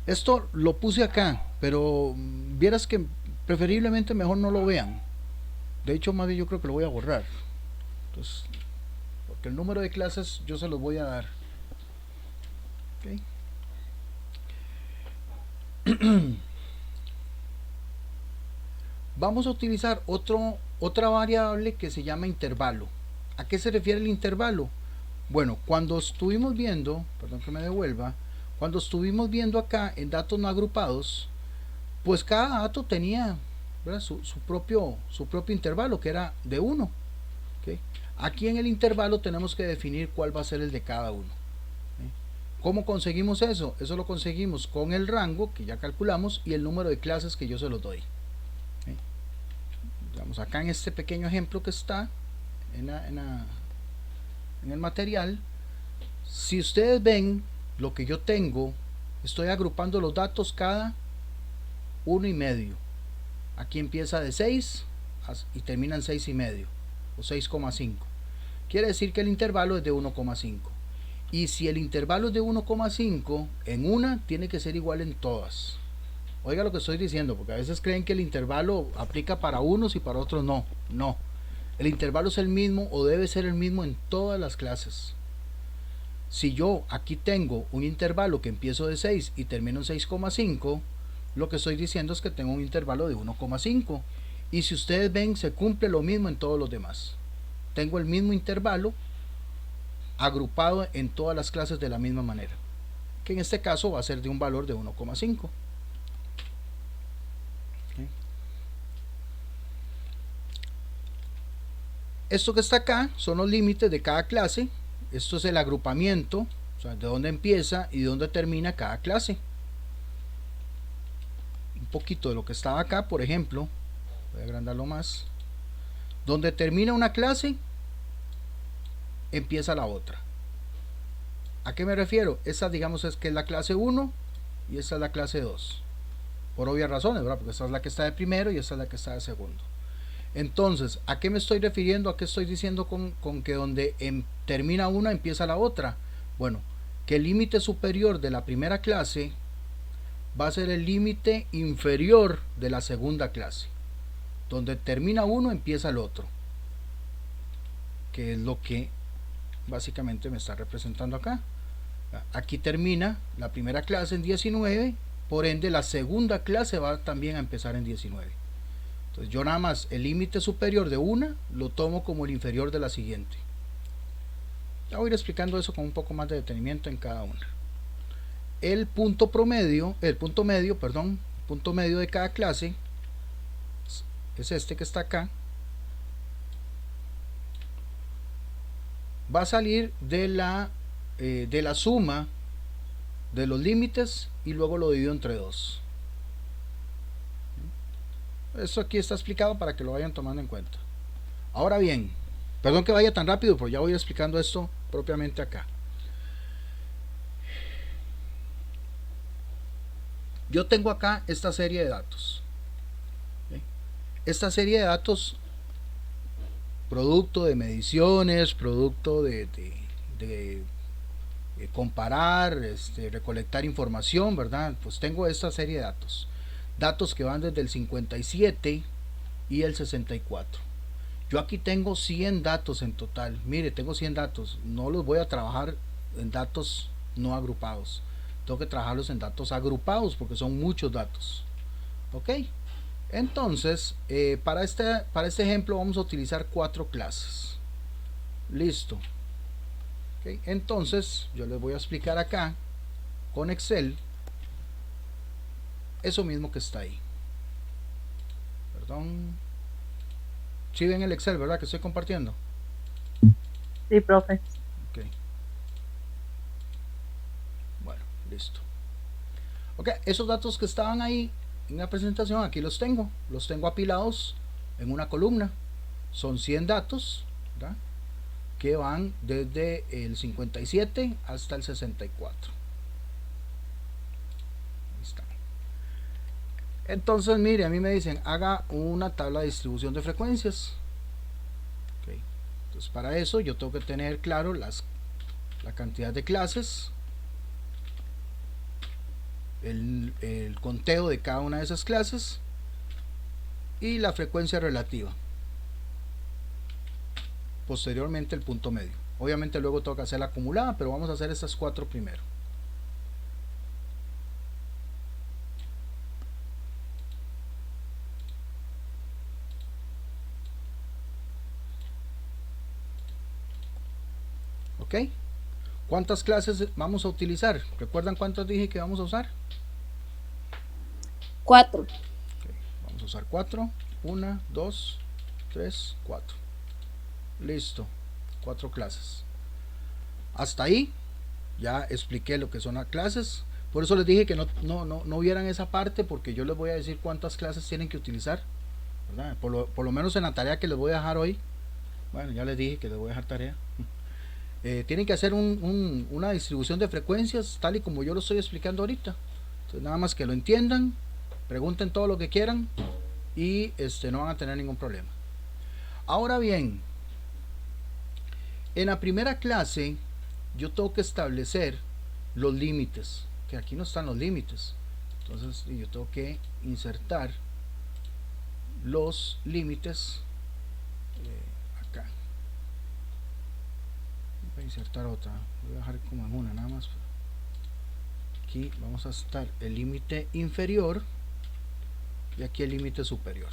Esto lo puse acá, pero vieras que preferiblemente mejor no lo vean. De hecho, más bien yo creo que lo voy a borrar. Entonces, porque el número de clases yo se los voy a dar. ¿Okay? Vamos a utilizar otra variable que se llama intervalo. ¿A qué se refiere el intervalo? Bueno, cuando estuvimos viendo, perdón que me devuelva, cuando estuvimos viendo acá en datos no agrupados, pues cada dato tenía su propio intervalo, que era de 1. ¿Okay? Aquí en el intervalo tenemos que definir cuál va a ser el de cada uno. ¿Cómo conseguimos eso? Eso lo conseguimos con el rango que ya calculamos y el número de clases que yo se los doy. Digamos, acá en este pequeño ejemplo que está en el material, si ustedes ven lo que yo tengo, estoy agrupando los datos cada 1,5. Aquí empieza de 6 y termina en 6,5 o 6,5. Quiere decir que el intervalo es de 1,5. Y si el intervalo es de 1,5, en una tiene que ser igual en todas. Oiga lo que estoy diciendo, porque a veces creen que el intervalo aplica para unos y para otros no. No. El intervalo es el mismo o debe ser el mismo en todas las clases. Si yo aquí tengo un intervalo que empiezo de 6 y termino en 6,5, lo que estoy diciendo es que tengo un intervalo de 1,5. Y si ustedes ven, se cumple lo mismo en todos los demás. Tengo el mismo intervalo agrupado en todas las clases de la misma manera, que en este caso va a ser de un valor de 1,5. Esto que está acá son los límites de cada clase. Esto es el agrupamiento, o sea, de dónde empieza y de dónde termina cada clase. Un poquito de lo que estaba acá, por ejemplo, voy a agrandarlo más. Donde termina una clase, empieza la otra. ¿A qué me refiero? Esta, digamos, es que es la clase 1 y esta es la clase 2. Por obvias razones, ¿verdad? Porque esta es la que está de primero y esta es la que está de segundo. Entonces, ¿a qué me estoy refiriendo? ¿A qué estoy diciendo con que donde termina una empieza la otra? Bueno, que el límite superior de la primera clase va a ser el límite inferior de la segunda clase. Donde termina uno empieza el otro, que es lo que básicamente me está representando acá. Aquí termina la primera clase en 19, por ende la segunda clase va también a empezar en 19. Entonces yo nada más el límite superior de una lo tomo como el inferior de la siguiente. Ya voy a ir explicando eso con un poco más de detenimiento en cada una. El punto medio de cada clase es este que está acá. Va a salir de la suma de los límites y luego lo divido entre 2. Esto aquí está explicado para que lo vayan tomando en cuenta. Ahora bien, perdón que vaya tan rápido, pero ya voy explicando esto propiamente acá. Yo tengo acá esta serie de datos. Esta serie de datos, producto de mediciones, producto de comparar, recolectar información, ¿verdad? Pues tengo esta serie de datos. Datos que van desde el 57 y el 64. Yo aquí tengo 100 datos en total. Mire, tengo 100 datos. No los voy a trabajar en datos no agrupados. Tengo que trabajarlos en datos agrupados porque son muchos datos. ¿Ok? Entonces, para este ejemplo vamos a utilizar 4 clases. Listo. ¿Okay? Entonces, yo les voy a explicar acá con Excel eso mismo que está ahí. Perdón. ¿Sí ven el Excel, verdad? Que estoy compartiendo. Sí, profe. Ok. Bueno, listo. Ok, esos datos que estaban ahí en la presentación aquí los tengo apilados en una columna. Son 100 datos, ¿verdad?, que van desde el 57 hasta el 64. Ahí está. Entonces, mire, a mí me dicen haga una tabla de distribución de frecuencias. Okay. Entonces, para eso yo tengo que tener claro la cantidad de clases, el conteo de cada una de esas clases y la frecuencia relativa. Posteriormente el punto medio. Obviamente luego tengo que hacer la acumulada, pero vamos a hacer estas 4 primero. ¿Ok? ¿Cuántas clases vamos a utilizar? ¿Recuerdan cuántas dije que vamos a usar? 4. Okay, vamos a usar 4. 1, 2, 3, 4. Listo. 4 clases. Hasta ahí ya expliqué lo que son las clases. Por eso les dije que no vieran esa parte, porque yo les voy a decir cuántas clases tienen que utilizar, ¿verdad? Por lo menos en la tarea que les voy a dejar hoy. Bueno, ya les dije que les voy a dejar tarea. Tienen que hacer una distribución de frecuencias tal y como yo lo estoy explicando ahorita. Entonces, nada más que lo entiendan, pregunten todo lo que quieran y no van a tener ningún problema. Ahora bien, en la primera clase yo tengo que establecer los límites, que aquí no están los límites. Entonces yo tengo que insertar los límites acá. Voy a insertar otra, voy a dejar como en una nada más. Aquí vamos a estar el límite inferior y aquí el límite superior.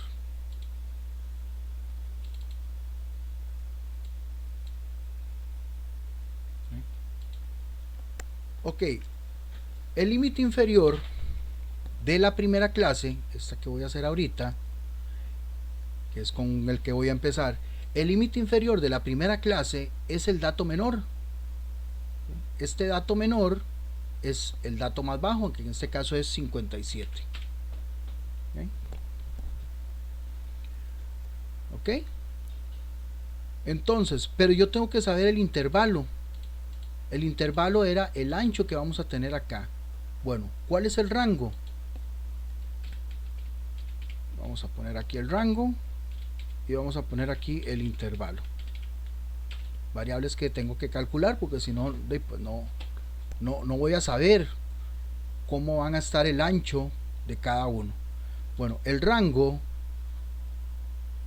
Ok, el límite inferior de la primera clase, esta que voy a hacer ahorita, que es con el que voy a empezar, el límite inferior de la primera clase es el dato menor. Este dato menor es el dato más bajo, que en este caso es 57. Ok, entonces, pero yo tengo que saber el intervalo. El intervalo era el ancho que vamos a tener acá. Bueno, ¿cuál es el rango? Vamos a poner aquí el rango y vamos a poner aquí el intervalo. Variables que tengo que calcular, porque si no, pues no voy a saber cómo van a estar el ancho de cada uno. Bueno, el rango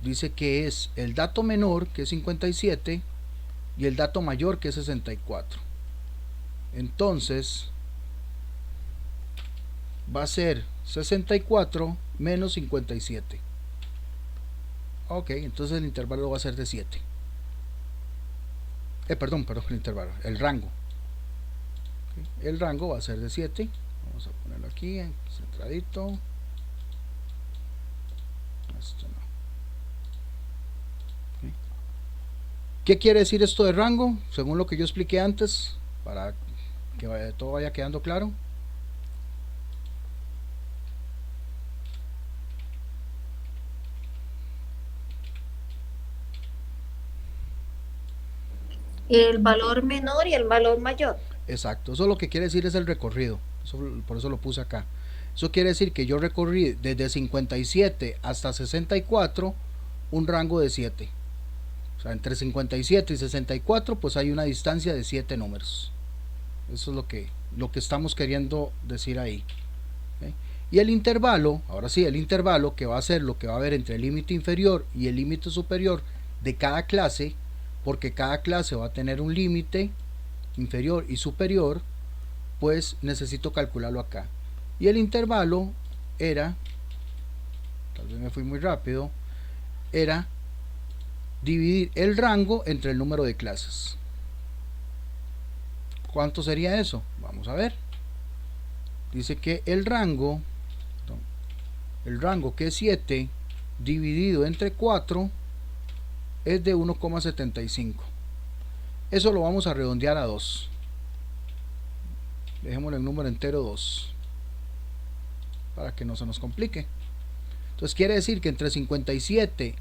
dice que es el dato menor, que es 57, y el dato mayor, que es 64. Entonces va a ser 64 menos 57. Ok, entonces el intervalo va a ser de 7. Perdón, el intervalo, el rango. Okay, el rango va a ser de 7. Vamos a ponerlo aquí, centradito. Esto no. Okay. ¿Qué quiere decir esto de rango? Según lo que yo expliqué antes, para que todo vaya quedando claro. El valor menor y el valor mayor. Exacto, eso lo que quiere decir es el recorrido. Por eso lo puse acá. Eso quiere decir que yo recorrí desde 57 hasta 64 un rango de 7. O sea, entre 57 y 64 pues hay una distancia de 7 números. Eso es lo que estamos queriendo decir ahí. ¿Okay? Y el intervalo, ahora sí, el intervalo, que va a ser lo que va a haber entre el límite inferior y el límite superior de cada clase, porque cada clase va a tener un límite inferior y superior, pues necesito calcularlo acá. Y el intervalo era, tal vez me fui muy rápido, era dividir el rango entre el número de clases. ¿Cuánto sería eso? Vamos a ver. Dice que el rango que es 7 dividido entre 4 es de 1,75. Eso lo vamos a redondear a 2. Dejémosle el número entero 2. para que no se nos complique. Entonces quiere decir que entre 57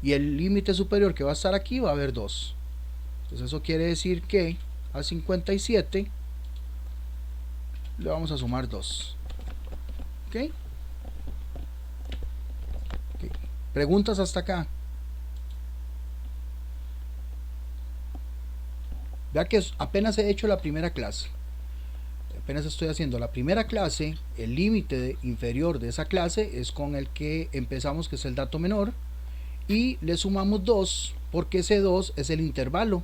y el límite superior que va a estar aquí va a haber 2. Entonces eso quiere decir que a 57 le vamos a sumar 2. ¿Ok? ¿Preguntas hasta acá? Vea que apenas he hecho la primera clase. Apenas estoy haciendo la primera clase. El límite inferior de esa clase es con el que empezamos, que es el dato menor. Y le sumamos 2, porque ese 2 es el intervalo.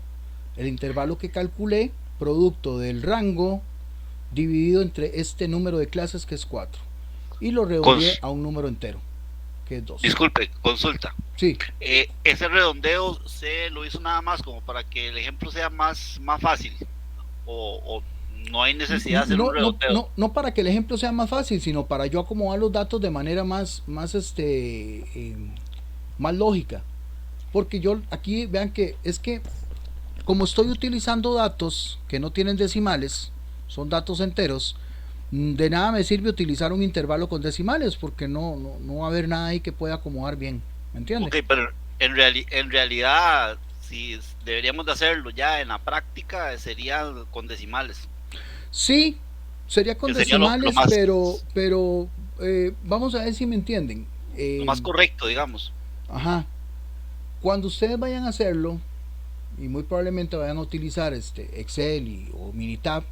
El intervalo que calculé, producto del rango dividido entre este número de clases, que es 4. Y lo redondeé a un número entero, que es 2. Disculpe, consulta. Sí. Ese redondeo se lo hizo nada más como para que el ejemplo sea más fácil. O no hay necesidad de hacer un redondeo. No para que el ejemplo sea más fácil, sino para yo acomodar los datos de manera más lógica. Porque yo aquí, vean que es que como estoy utilizando datos que no tienen decimales, son datos enteros, de nada me sirve utilizar un intervalo con decimales, porque no va a haber nada ahí que pueda acomodar bien, ¿me entiendes? Ok, pero en realidad, si deberíamos de hacerlo ya en la práctica, sería con decimales. Sí, sería con decimales, pero vamos a ver si me entienden. Lo más correcto, digamos. Ajá. Cuando ustedes vayan a hacerlo, y muy probablemente vayan a utilizar Excel o Minitab,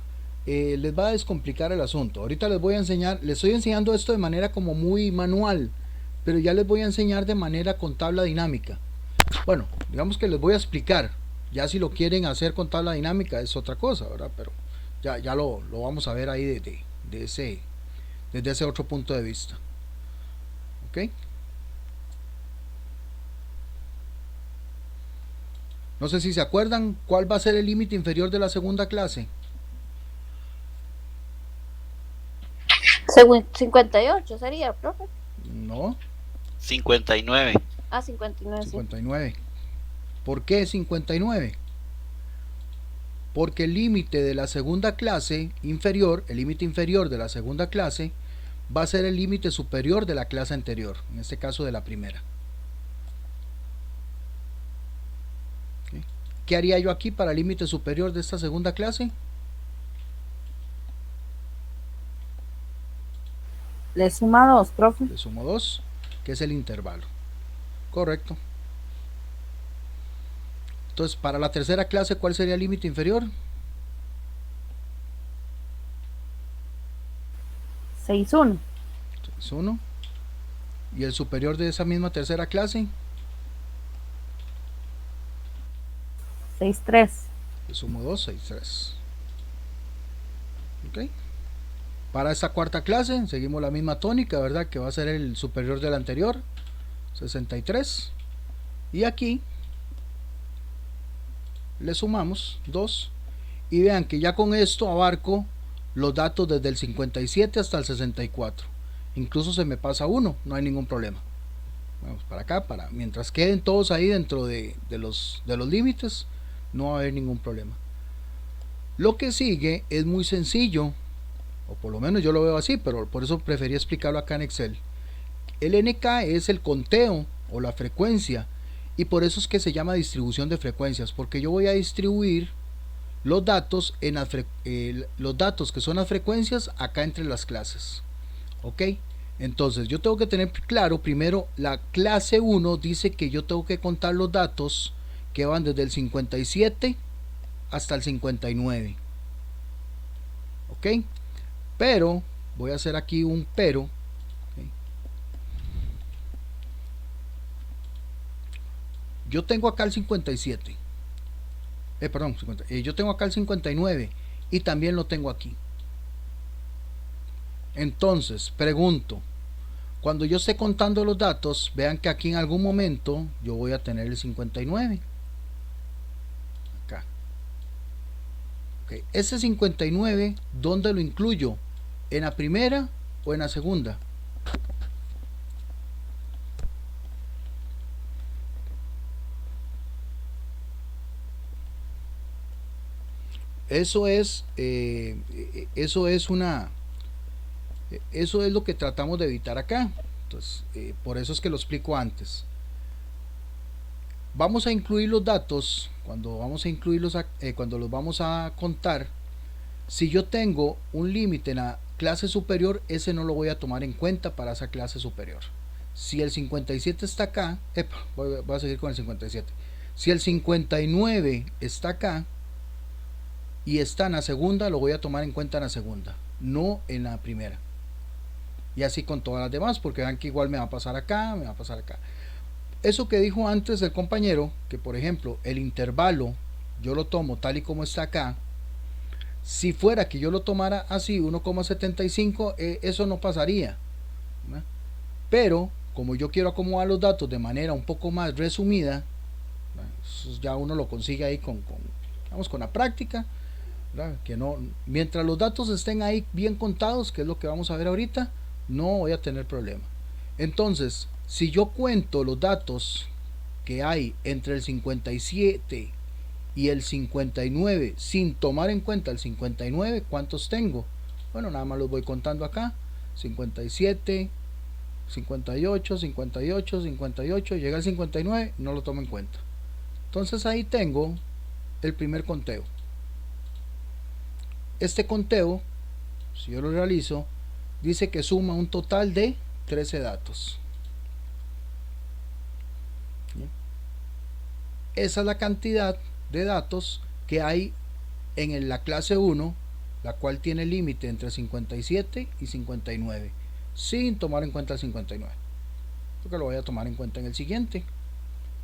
les va a descomplicar el asunto. Ahorita les voy a enseñar, les estoy enseñando esto de manera como muy manual, pero ya les voy a enseñar de manera con tabla dinámica. Bueno, digamos que les voy a explicar. Ya si lo quieren hacer con tabla dinámica es otra cosa, ¿verdad? Pero ya lo vamos a ver ahí desde ese otro punto de vista. ¿Ok? No sé si se acuerdan cuál va a ser el límite inferior de la segunda clase. 58 sería, profe. No. 59. 59. 59. ¿Por qué 59? Porque el límite de la segunda clase inferior, el límite inferior de la segunda clase, va a ser el límite superior de la clase anterior, en este caso de la primera. ¿Qué haría yo aquí para el límite superior de esta segunda clase? Le suma 2, profe. Le sumo 2, que es el intervalo. Correcto. Entonces, para la tercera clase, ¿cuál sería el límite inferior? 6,1. 6,1. ¿Y el superior de esa misma tercera clase? 6,3. Le sumo 2, 6,3. Ok. Para esta cuarta clase seguimos la misma tónica, ¿verdad? Que va a ser el superior del anterior, 63. Y aquí le sumamos 2. Y vean que ya con esto abarco los datos desde el 57 hasta el 64. Incluso se me pasa 1, no hay ningún problema. Vamos para acá, mientras queden todos ahí dentro de los límites, no va a haber ningún problema. Lo que sigue es muy sencillo, o por lo menos yo lo veo así, pero por eso preferí explicarlo acá en Excel. El NK es el conteo o la frecuencia, y por eso es que se llama distribución de frecuencias, porque yo voy a distribuir los datos los datos que son las frecuencias acá entre las clases. Ok, entonces yo tengo que tener claro primero, la clase 1 dice que yo tengo que contar los datos que van desde el 57 hasta el 59. Ok, pero voy a hacer aquí un pero. Okay. Yo tengo acá el 57. Yo tengo acá el 59 y también lo tengo aquí. Entonces, pregunto, cuando yo esté contando los datos, vean que aquí en algún momento yo voy a tener el 59. Acá. Okay. Ese 59, ¿dónde lo incluyo? ¿En la primera o en la segunda? Eso es una Eso es lo que tratamos de evitar acá. Entonces, por eso es que lo explico antes. Vamos a incluir los datos, cuando vamos a incluirlos, cuando los vamos a contar. Si yo tengo un límite en la clase superior, ese no lo voy a tomar en cuenta para esa clase superior. Si el 57 está acá, voy a seguir con el 57. Si el 59 está acá y está en la segunda, lo voy a tomar en cuenta en la segunda, no en la primera. Y así con todas las demás, porque vean que igual me va a pasar acá, me va a pasar acá. Eso que dijo antes el compañero, que por ejemplo el intervalo yo lo tomo tal y como está acá. Si fuera que yo lo tomara así, 1,75, eso no pasaría, ¿no? Pero como yo quiero acomodar los datos de manera un poco más resumida, ¿no? Eso ya uno lo consigue ahí con la práctica, ¿verdad? Que no, mientras los datos estén ahí bien contados, que es lo que vamos a ver ahorita, no voy a tener problema. Entonces, si yo cuento los datos que hay entre el 57 y el 59 sin tomar en cuenta el 59, ¿cuántos tengo? Bueno, nada más los voy contando acá. 57, 58, 58, 58, llega al 59, no lo tomo en cuenta. Entonces ahí tengo el primer conteo. Este conteo, si yo lo realizo, dice que suma un total de 13 datos. ¿Bien? Esa es la cantidad de datos que hay en la clase 1, la cual tiene límite entre 57 y 59, sin tomar en cuenta el 59, porque lo voy a tomar en cuenta en el siguiente,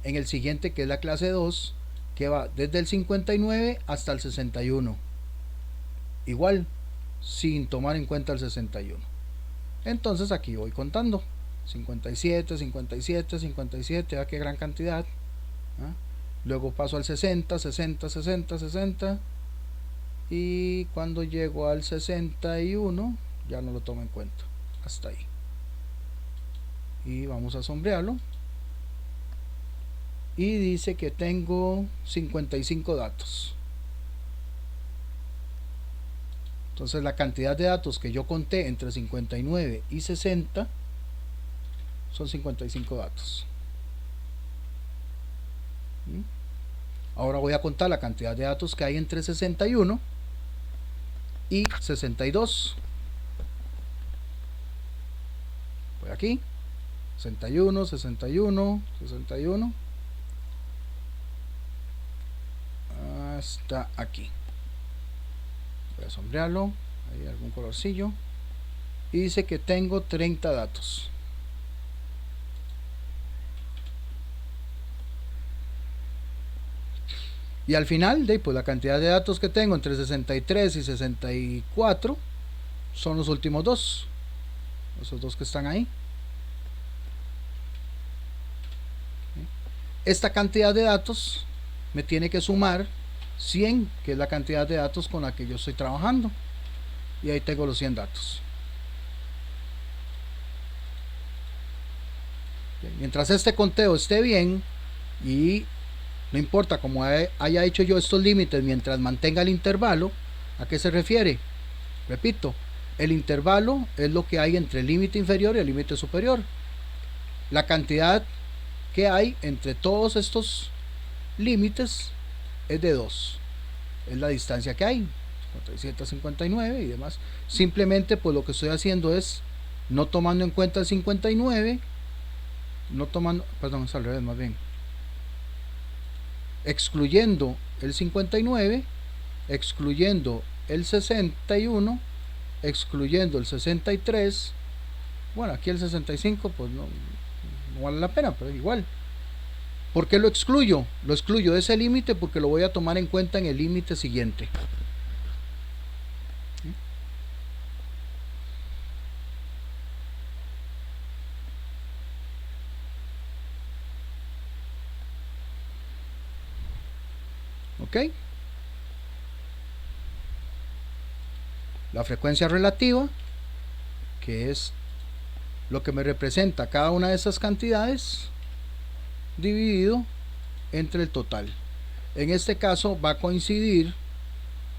que es la clase 2, que va desde el 59 hasta el 61, igual sin tomar en cuenta el 61. Entonces aquí voy contando 57, 57, 57, ¿a qué gran cantidad? ¿Ah? Luego paso al 60, 60, 60, 60, y cuando llego al 61 ya no lo tomo en cuenta, hasta ahí. Y vamos a sombrearlo, y dice que tengo 55 datos. Entonces la cantidad de datos que yo conté entre 59 y 60 son 55 datos. Ahora voy a contar la cantidad de datos que hay entre 61 y 62. Voy aquí, 61, 61, 61, hasta aquí. Voy a sombrearlo, hay algún colorcillo, y dice que tengo 30 datos. Y al final, pues la cantidad de datos que tengo entre 63 y 64 son los últimos dos, esos dos que están ahí. Esta cantidad de datos me tiene que sumar 100, que es la cantidad de datos con la que yo estoy trabajando, y ahí tengo los 100 datos. Mientras este conteo esté bien, y no importa cómo haya hecho yo estos límites, mientras mantenga el intervalo, ¿a qué se refiere? Repito, el intervalo es lo que hay entre el límite inferior y el límite superior. La cantidad que hay entre todos estos límites es de 2. Es la distancia que hay, 57 a 59 y demás. Simplemente pues lo que estoy haciendo es no tomando en cuenta el 59, perdón, es al revés más bien. Excluyendo el 59, excluyendo el 61, excluyendo el 63. Bueno, aquí el 65 pues no vale la pena, pero igual. ¿Por qué lo excluyo? Lo excluyo de ese límite porque lo voy a tomar en cuenta en el límite siguiente. ¿Ok? La frecuencia relativa, que es lo que me representa cada una de esas cantidades, dividido entre el total. En este caso va a coincidir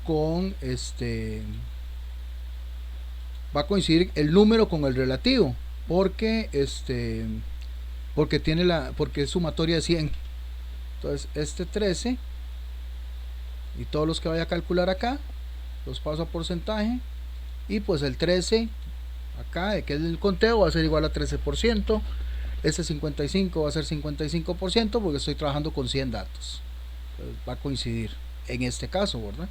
con va a coincidir el número con el relativo, porque porque es sumatoria de 100. Entonces este 13 y todos los que vaya a calcular acá los paso a porcentaje, y pues el 13 acá, que es el conteo, va a ser igual a 13%. Este 55 va a ser 55% porque estoy trabajando con 100 datos. Entonces va a coincidir en este caso, ¿verdad?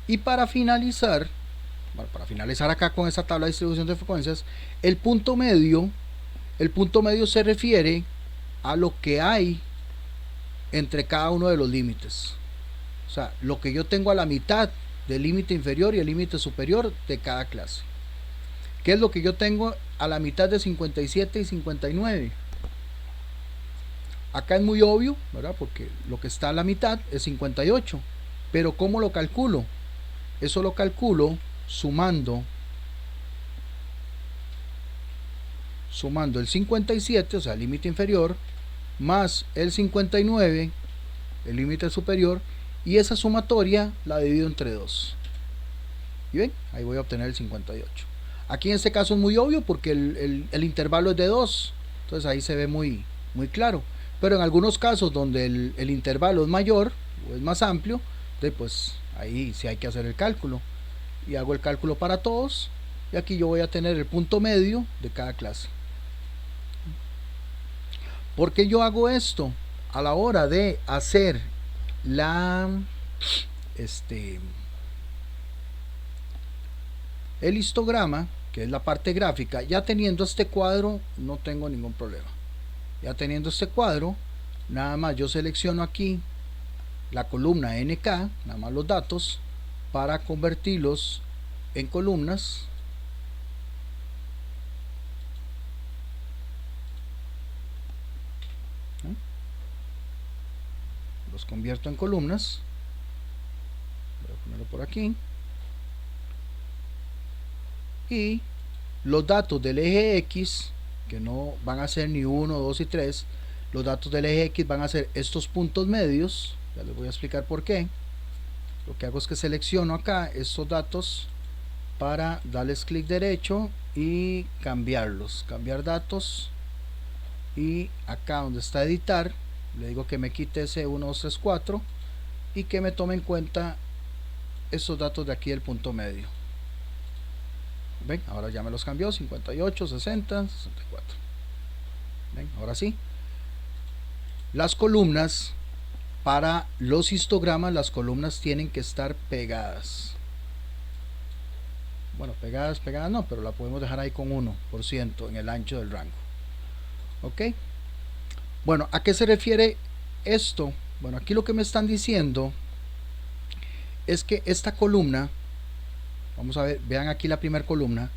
Y para finalizar acá con esta tabla de distribución de frecuencias, el punto medio se refiere a lo que hay entre cada uno de los límites. O sea, lo que yo tengo a la mitad del límite inferior y el límite superior de cada clase. ¿Qué es lo que yo tengo a la mitad de 57 y 59? Acá es muy obvio, ¿verdad? Porque lo que está a la mitad es 58. Pero ¿cómo lo calculo? Eso lo calculo sumando el 57, o sea, el límite inferior, más el 59, el límite superior, y esa sumatoria la divido entre 2. ¿Y ven? Ahí voy a obtener el 58. Aquí en este caso es muy obvio porque el intervalo es de 2, entonces ahí se ve muy claro. Pero en algunos casos donde el intervalo es mayor o es más amplio, pues ahí sí hay que hacer el cálculo. Y hago el cálculo para todos, y aquí yo voy a tener el punto medio de cada clase. ¿Por qué yo hago esto? A la hora de hacer el histograma, que es la parte gráfica, ya teniendo este cuadro no tengo ningún problema. Ya teniendo este cuadro, nada más yo selecciono aquí la columna NK, nada más los datos, para convertirlos en columnas. Los convierto en columnas. Voy a ponerlo por aquí. Y los datos del eje X, que no van a ser ni 1, 2 y 3, los datos del eje X van a ser estos puntos medios. Ya les voy a explicar por qué. Lo que hago es que selecciono acá estos datos para darles clic derecho y cambiarlos, cambiar datos, y acá donde está editar le digo que me quite ese 1, 2, 3, 4 y que me tome en cuenta estos datos de aquí del punto medio. ¿Ven? Ahora ya me los cambió, 58, 60, 64. ¿Ven? Ahora sí. Las columnas, para los histogramas, las columnas tienen que estar pegadas. Bueno, pegadas no, pero la podemos dejar ahí con 1% en el ancho del rango. ¿Ok? Bueno, ¿a qué se refiere esto? Bueno, aquí lo que me están diciendo es que esta columna, vamos a ver, vean aquí la primera columna,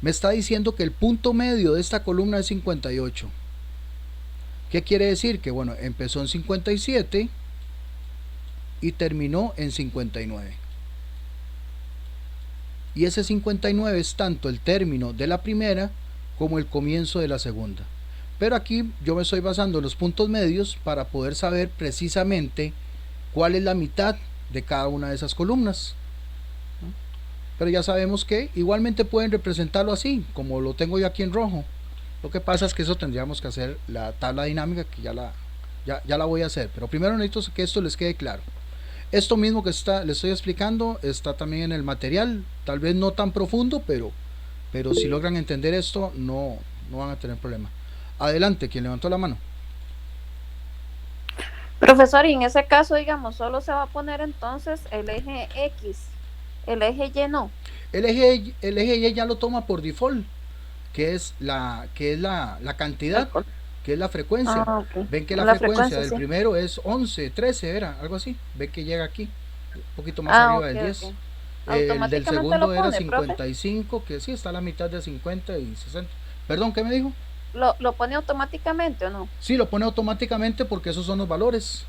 me está diciendo que el punto medio de esta columna es 58. ¿Qué quiere decir? Que bueno, empezó en 57 y terminó en 59. Y ese 59 es tanto el término de la primera como el comienzo de la segunda. Pero aquí yo me estoy basando en los puntos medios para poder saber precisamente cuál es la mitad de cada una de esas columnas. Pero ya sabemos que igualmente pueden representarlo así, como lo tengo yo aquí en rojo. Lo que pasa es que eso tendríamos que hacer la tabla dinámica, que ya la voy a hacer. Pero primero necesito que esto les quede claro. Esto mismo que les estoy explicando está también en el material, tal vez no tan profundo, pero si logran entender esto no van a tener problema. Adelante, quien levantó la mano. Profesor, y en ese caso, digamos, solo se va a poner entonces el eje X, el eje Y no. El eje Y ya lo toma por default, que es la cantidad, que es la frecuencia. Okay. Ven que la frecuencia del primero es 11, 13, era algo así. Ven que llega aquí, un poquito más arriba del 10. Okay. El del segundo era 55, profe, que sí está a la mitad de 50 y 60. Perdón, ¿qué me dijo? ¿Lo pone automáticamente o no? Sí, lo pone automáticamente porque esos son los valores.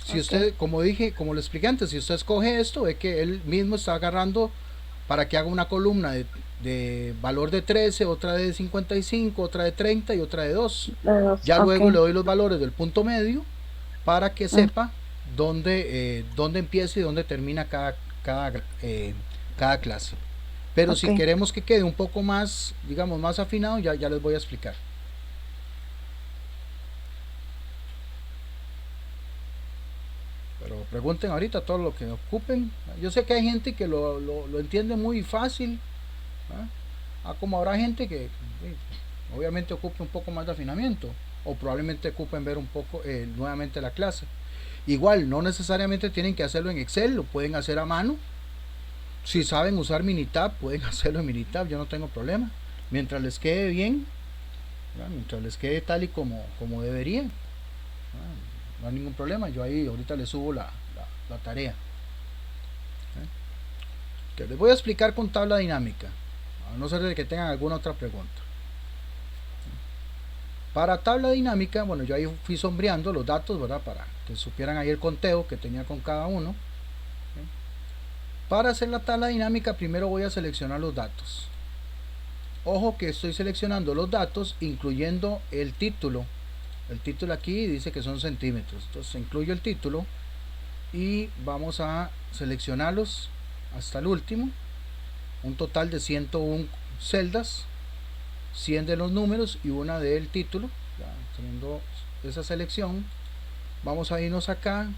Si usted, como dije, como lo expliqué antes, si usted escoge esto, ve que él mismo está agarrando para que haga una columna de valor de 13, otra de 55, otra de 30 y otra de 2. Ya luego le doy los valores del punto medio para que sepa dónde empieza y dónde termina cada clase. Pero Ok. si queremos que quede un poco más, digamos, más afinado, ya les voy a explicar. Pero pregunten ahorita todo lo que ocupen. Yo sé que hay gente que lo entiende muy fácil. Como habrá gente que obviamente ocupe un poco más de afinamiento. O probablemente ocupen ver un poco nuevamente la clase. Igual, no necesariamente tienen que hacerlo en Excel, lo pueden hacer a mano. Si saben usar Minitab, pueden hacerlo en Minitab, yo no tengo problema. Mientras les quede bien, mientras les quede tal y como debería, no hay ningún problema. Yo ahí ahorita les subo la tarea. Que les voy a explicar con tabla dinámica, a no ser de que tengan alguna otra pregunta. Para tabla dinámica, bueno, yo ahí fui sombreando los datos, ¿verdad? Para que supieran ahí el conteo que tenía con cada uno. Para hacer la tabla dinámica, primero voy a seleccionar los datos. Ojo que estoy seleccionando los datos incluyendo el título. El título aquí dice que son centímetros. Entonces incluyo el título y vamos a seleccionarlos hasta el último. Un total de 101 celdas, 100 de los números y una del título. Ya teniendo esa selección, vamos a irnos acá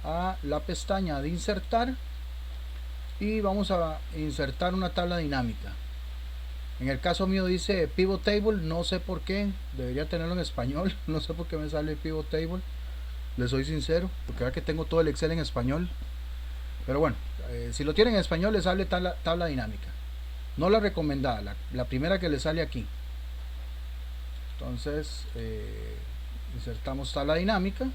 a la pestaña de insertar y vamos a insertar una tabla dinámica. En el caso mío dice pivot table, no sé por qué, debería tenerlo en español, no sé por qué me sale pivot table, les soy sincero, porque ahora que tengo todo el Excel en español. Pero bueno, si lo tienen en español les sale tabla dinámica, no la recomendada, la primera que les sale aquí. Entonces insertamos tabla dinámica.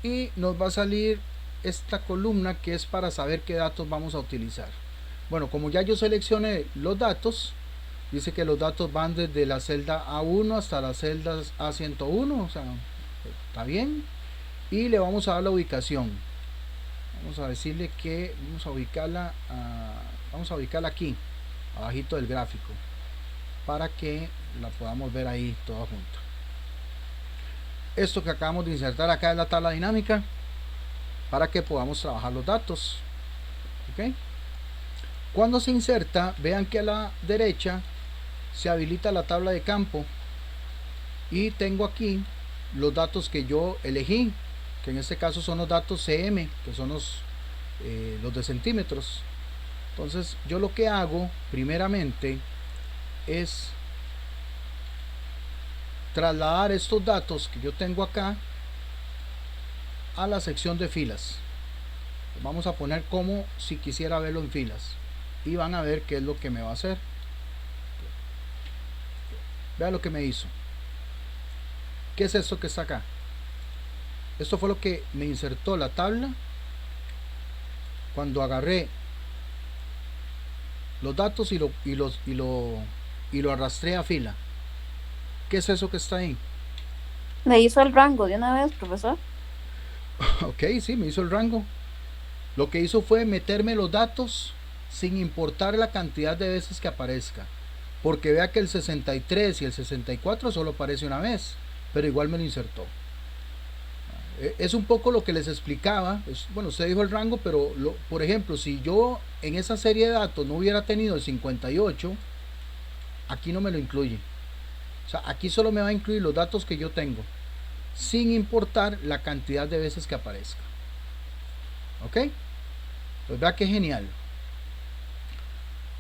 Y nos va a salir esta columna que es para saber qué datos vamos a utilizar. Bueno, como ya yo seleccioné los datos, dice que los datos van desde la celda A1 hasta las celdas A101, o sea, está bien. Y le vamos a dar la ubicación. Vamos a decirle que vamos a ubicarla aquí, abajito del gráfico, para que la podamos ver ahí toda junta. Esto que acabamos de insertar acá es la tabla dinámica para que podamos trabajar los datos. ¿Okay? Cuando se inserta, vean que a la derecha se habilita la tabla de campo y tengo aquí los datos que yo elegí, que en este caso son los datos CM, que son los de centímetros. Entonces yo lo que hago primeramente es trasladar estos datos que yo tengo acá a la sección de filas. Vamos a poner como si quisiera verlo en filas y van a ver qué es lo que me va a hacer. Vean lo que me hizo. ¿Qué es esto que está acá? Esto fue lo que me insertó la tabla cuando agarré los datos y lo arrastré a fila. ¿Qué es eso que está ahí? Me hizo el rango de una vez, profesor. Ok, sí, me hizo el rango. Lo que hizo fue meterme los datos sin importar la cantidad de veces que aparezca. Porque vea que el 63 y el 64 solo aparece una vez, pero igual me lo insertó. Es un poco lo que les explicaba. Bueno, usted dijo el rango, pero por ejemplo, si yo en esa serie de datos no hubiera tenido el 58, aquí no me lo incluye. O sea, aquí solo me va a incluir los datos que yo tengo, sin importar la cantidad de veces que aparezca. ¿Ok? Pues vea que genial.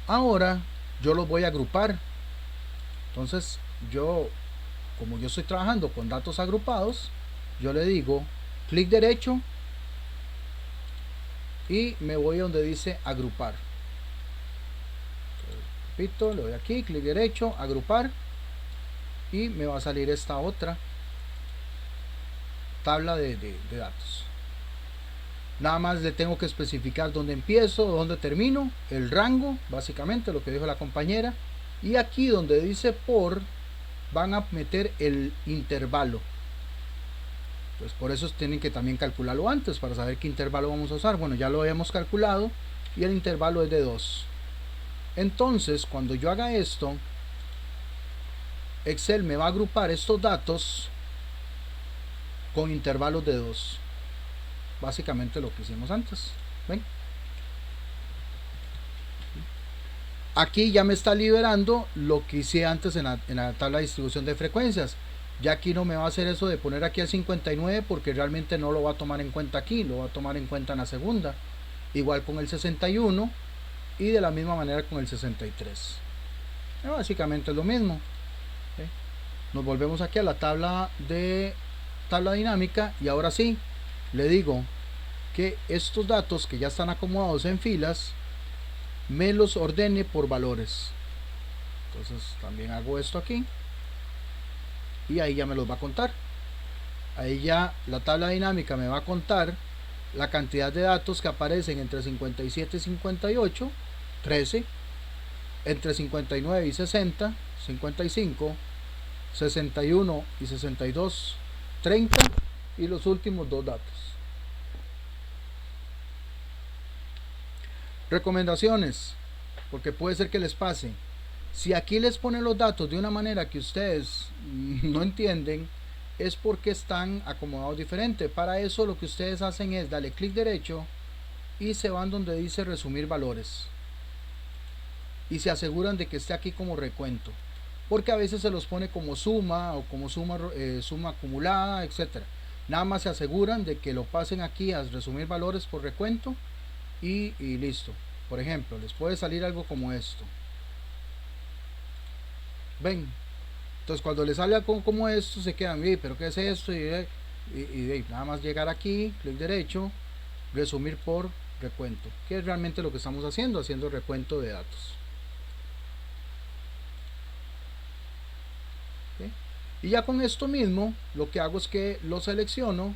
Ahora yo los voy a agrupar. Entonces como yo estoy trabajando con datos agrupados, yo le digo clic derecho y me voy a donde dice agrupar. Repito, le doy aquí, clic derecho, agrupar, y me va a salir esta otra tabla de datos. Nada más le tengo que especificar dónde empiezo, dónde termino, el rango, básicamente lo que dijo la compañera, y aquí donde dice por van a meter el intervalo. Pues por eso tienen que también calcularlo antes para saber qué intervalo vamos a usar. Bueno, ya lo habíamos calculado y el intervalo es de 2. Entonces cuando yo haga esto, Excel me va a agrupar estos datos con intervalos de 2. básicamente lo que hicimos antes. ¿Ven? Aquí ya me está liberando lo que hice antes en la tabla de distribución de frecuencias. Ya aquí no me va a hacer eso de poner aquí al 59 porque realmente no lo va a tomar en cuenta aquí, lo va a tomar en cuenta en la segunda. Igual con el 61 y de la misma manera con el 63. Básicamente es lo mismo. Nos volvemos aquí a la tabla dinámica y ahora sí, le digo que estos datos que ya están acomodados en filas, me los ordene por valores. Entonces también hago esto aquí y ahí ya me los va a contar. Ahí ya la tabla dinámica me va a contar la cantidad de datos que aparecen entre 57 y 58, 13, entre 59 y 60, 55, 61 y 62, 30 y los últimos dos datos. Recomendaciones, porque puede ser que les pase. Si aquí les ponen los datos de una manera que ustedes no entienden, es porque están acomodados diferente. Para eso lo que ustedes hacen es darle clic derecho y se van donde dice resumir valores y se aseguran de que esté aquí como recuento, porque a veces se los pone como suma o como suma acumulada, etcétera. Nada más se aseguran de que lo pasen aquí a resumir valores por recuento y listo. Por ejemplo, les puede salir algo como esto. Ven, entonces cuando les sale algo como esto se quedan, pero ¿qué es esto? Y nada más llegar aquí, clic derecho, resumir por recuento, que es realmente lo que estamos haciendo recuento de datos. ¿Okay? Y ya con esto mismo lo que hago es que lo selecciono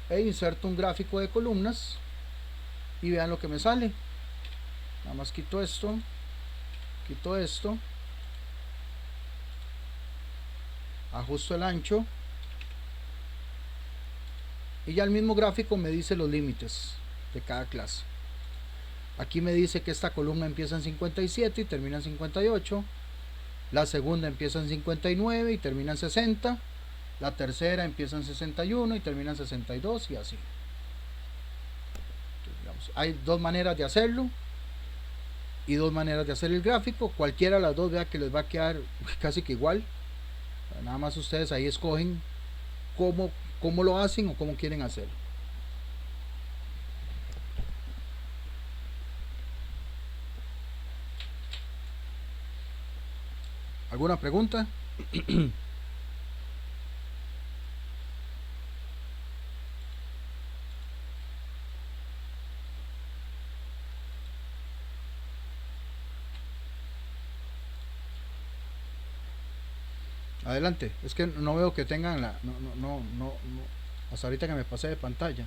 e inserto un gráfico de columnas y vean lo que me sale. Nada más quito esto, ajusto el ancho y ya el mismo gráfico me dice los límites de cada clase. Aquí me dice que esta columna empieza en 57 y termina en 58, la segunda empieza en 59 y termina en 60, la tercera empieza en 61 y termina en 62 y así. Entonces, digamos, hay dos maneras de hacerlo y dos maneras de hacer el gráfico. Cualquiera de las dos, vea que les va a quedar casi que igual. Nada más ustedes ahí escogen cómo lo hacen o cómo quieren hacerlo. ¿Alguna pregunta? Adelante, es que no veo que tengan no, hasta ahorita que me pasé de pantalla.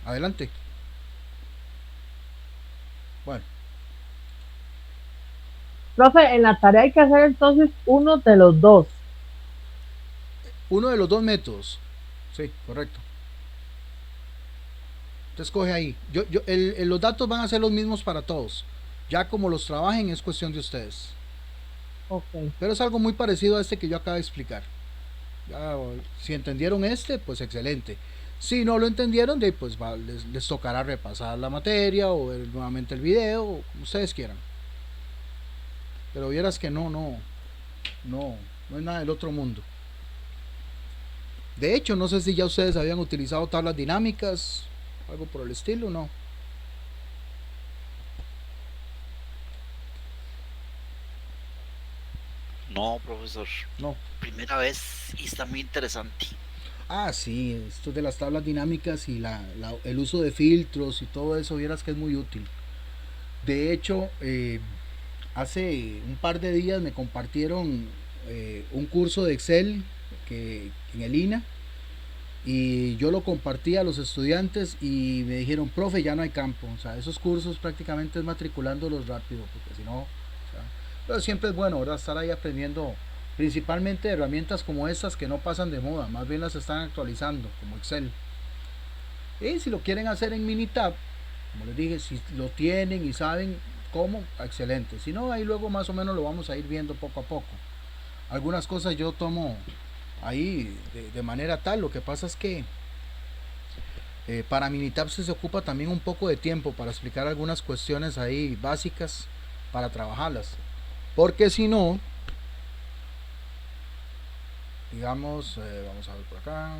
Adelante. Bueno. Profe, en la tarea hay que hacer entonces uno de los dos. Uno de los dos métodos. Sí, correcto. Entonces coge ahí. Los datos van a ser los mismos para todos. Ya como los trabajen es cuestión de ustedes. Okay. Pero es algo muy parecido a este que yo acabo de explicar. Ya, si entendieron pues excelente. Si no lo entendieron, pues les tocará repasar la materia o ver nuevamente el video, o como ustedes quieran. Pero vieras que no es nada del otro mundo. De hecho, no sé si ya ustedes habían utilizado tablas dinámicas, algo por el estilo, ¿no? No, profesor. No. Primera vez y está muy interesante. Ah, sí, esto de las tablas dinámicas y el uso de filtros y todo eso, vieras que es muy útil. De hecho, hace un par de días me compartieron un curso de Excel en el INA y yo lo compartí a los estudiantes y me dijeron, profe, ya no hay campo. O sea, esos cursos prácticamente es matriculándolos rápido, porque si no, pero siempre es bueno, ¿verdad? Estar ahí aprendiendo principalmente herramientas como estas que no pasan de moda, más bien las están actualizando, como Excel. Y si lo quieren hacer en Minitab, como les dije, si lo tienen y saben cómo, excelente. Si no, ahí luego más o menos lo vamos a ir viendo poco a poco. algunas cosas yo tomo ahí de manera tal. Lo que pasa es que para Minitab se ocupa también un poco de tiempo para explicar algunas cuestiones ahí básicas para trabajarlas, porque si no, digamos, vamos a ver por acá.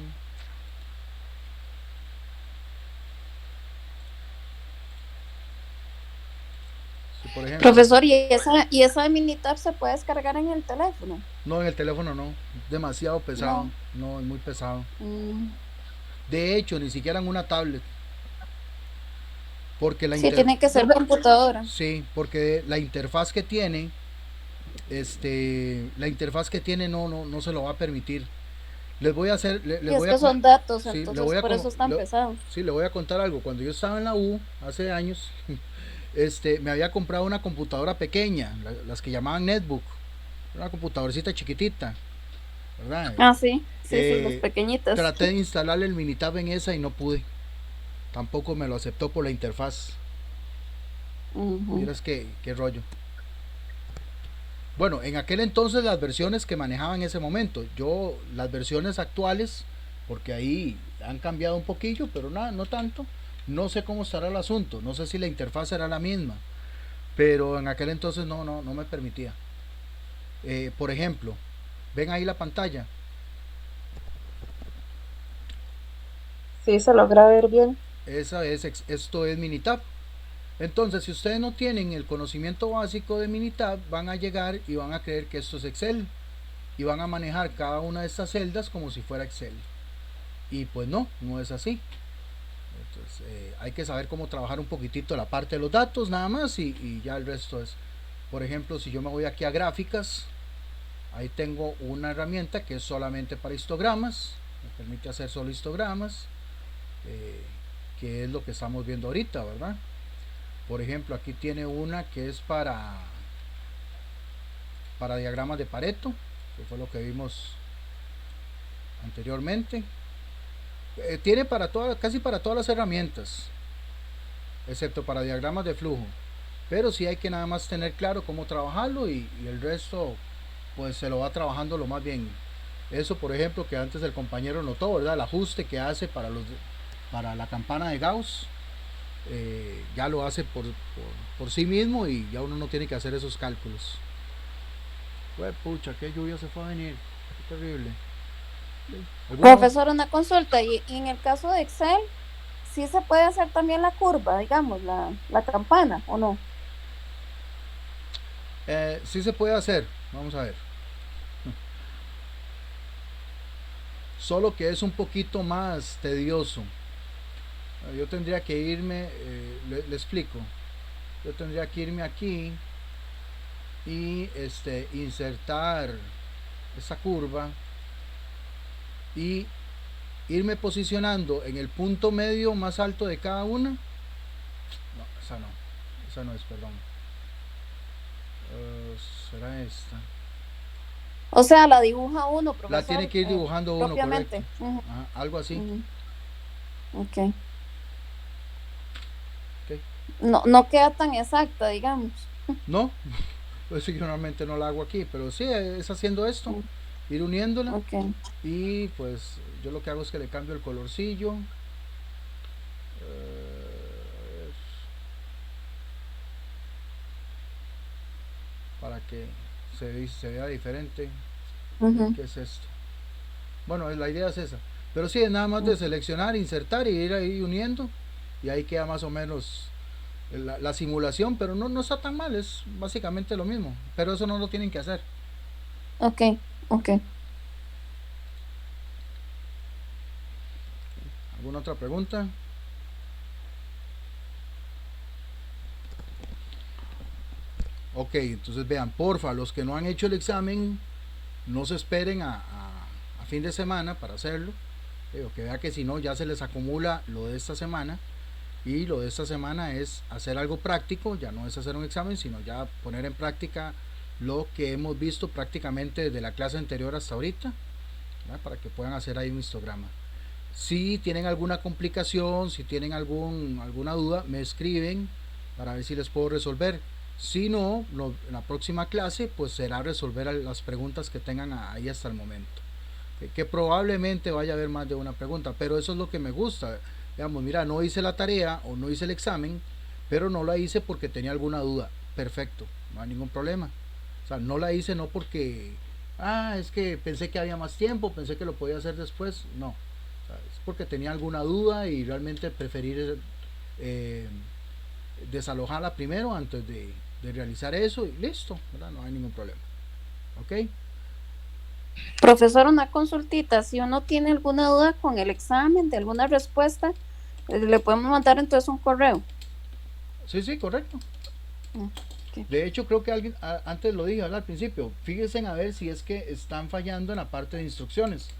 Si por ejemplo, Profesor, ¿y esa Minitab se puede descargar en el teléfono? no, en el teléfono no, demasiado pesado, no es muy pesado. De hecho, ni siquiera en una tablet. Porque tiene que ser computadora. Sí, porque la interfaz que tiene, no se lo va a permitir. Les voy a hacer, que son datos, sí, entonces por eso están pesados. Sí, le voy a contar algo. Cuando yo estaba en la U, hace años, me había comprado una computadora pequeña, las que llamaban netbook, una computadorcita chiquitita, ¿verdad? Sí, las pequeñitas. Traté de instalarle el Minitab en esa y no pude. Tampoco me lo aceptó por la interfaz. Miras qué rollo. Bueno, en aquel entonces las versiones que manejaba en ese momento, yo las versiones actuales, porque ahí han cambiado un poquillo, pero no tanto, no sé cómo estará el asunto, no sé si la interfaz será la misma, pero en aquel entonces no me permitía. Por ejemplo, ven ahí la pantalla. Sí, se logra ver bien. Esto es Minitab. Entonces, si ustedes no tienen el conocimiento básico de Minitab, van a llegar y van a creer que esto es Excel y van a manejar cada una de estas celdas como si fuera Excel, y pues no es así. Entonces, hay que saber cómo trabajar un poquitito la parte de los datos nada más, y ya el resto es, por ejemplo, si yo me voy aquí a gráficas, ahí tengo una herramienta que es solamente para histogramas, me permite hacer solo histogramas, que es lo que estamos viendo ahorita, ¿verdad? Por ejemplo, aquí tiene una que es para diagramas de Pareto, que fue lo que vimos anteriormente. Tiene casi para todas las herramientas, excepto para diagramas de flujo, pero sí hay que nada más tener claro cómo trabajarlo, y el resto pues se lo va trabajando lo más bien. Eso, por ejemplo, que antes el compañero notó, ¿verdad? El ajuste que hace para la campana de Gauss, ya lo hace por sí mismo, y ya uno no tiene que hacer esos cálculos. Pucha, qué lluvia se fue a venir, qué terrible. Profesor, una consulta, y en el caso de Excel, ¿sí se puede hacer también la curva, digamos, la campana, o no? Sí se puede hacer, vamos a ver. Solo que es un poquito más tedioso. Yo tendría que irme, le explico. Yo tendría que irme aquí y insertar esa curva y irme posicionando en el punto medio más alto de cada una. No, esa no es, perdón. Será esta. O sea, la dibuja uno, profesor. La tiene que ir dibujando uno, correcto. Ajá, algo así. Ok. No queda tan exacta, digamos. No, pues yo normalmente no la hago aquí, pero sí es haciendo esto, ir uniéndola. Y pues yo lo que hago es que le cambio el colorcillo. Para que se vea diferente. ¿Qué es esto? Bueno, la idea es esa, pero sí, es nada más de seleccionar, insertar y ir ahí uniendo, y ahí queda más o menos la simulación, pero no está tan mal, es básicamente lo mismo, pero eso no lo tienen que hacer. Ok. ¿Alguna otra pregunta? Ok, entonces vean, porfa, los que no han hecho el examen, no se esperen a fin de semana para hacerlo, que vea que si no ya se les acumula lo de esta semana, y lo de esta semana es hacer algo práctico, ya no es hacer un examen, sino ya poner en práctica lo que hemos visto prácticamente desde la clase anterior hasta ahorita, ¿verdad? Para que puedan hacer ahí un histograma. Si tienen alguna complicación, si tienen alguna duda, me escriben para ver si les puedo resolver. Si no, en la próxima clase pues será resolver las preguntas que tengan ahí hasta el momento. Que probablemente vaya a haber más de una pregunta, pero eso es lo que me gusta. Digamos, mira, no hice la tarea o no hice el examen, pero no la hice porque tenía alguna duda. Perfecto, no hay ningún problema. O sea, no la hice no porque, es que pensé que había más tiempo, pensé que lo podía hacer después. No, o sea, es porque tenía alguna duda y realmente preferí desalojarla primero antes de realizar eso y listo, ¿verdad? No hay ningún problema. ¿Ok? Profesor, una consultita, si uno tiene alguna duda con el examen, de alguna respuesta, le podemos mandar entonces un correo. Sí, correcto. Okay. De hecho, creo que alguien, antes lo dije al principio, fíjense a ver si es que están fallando en la parte de instrucciones,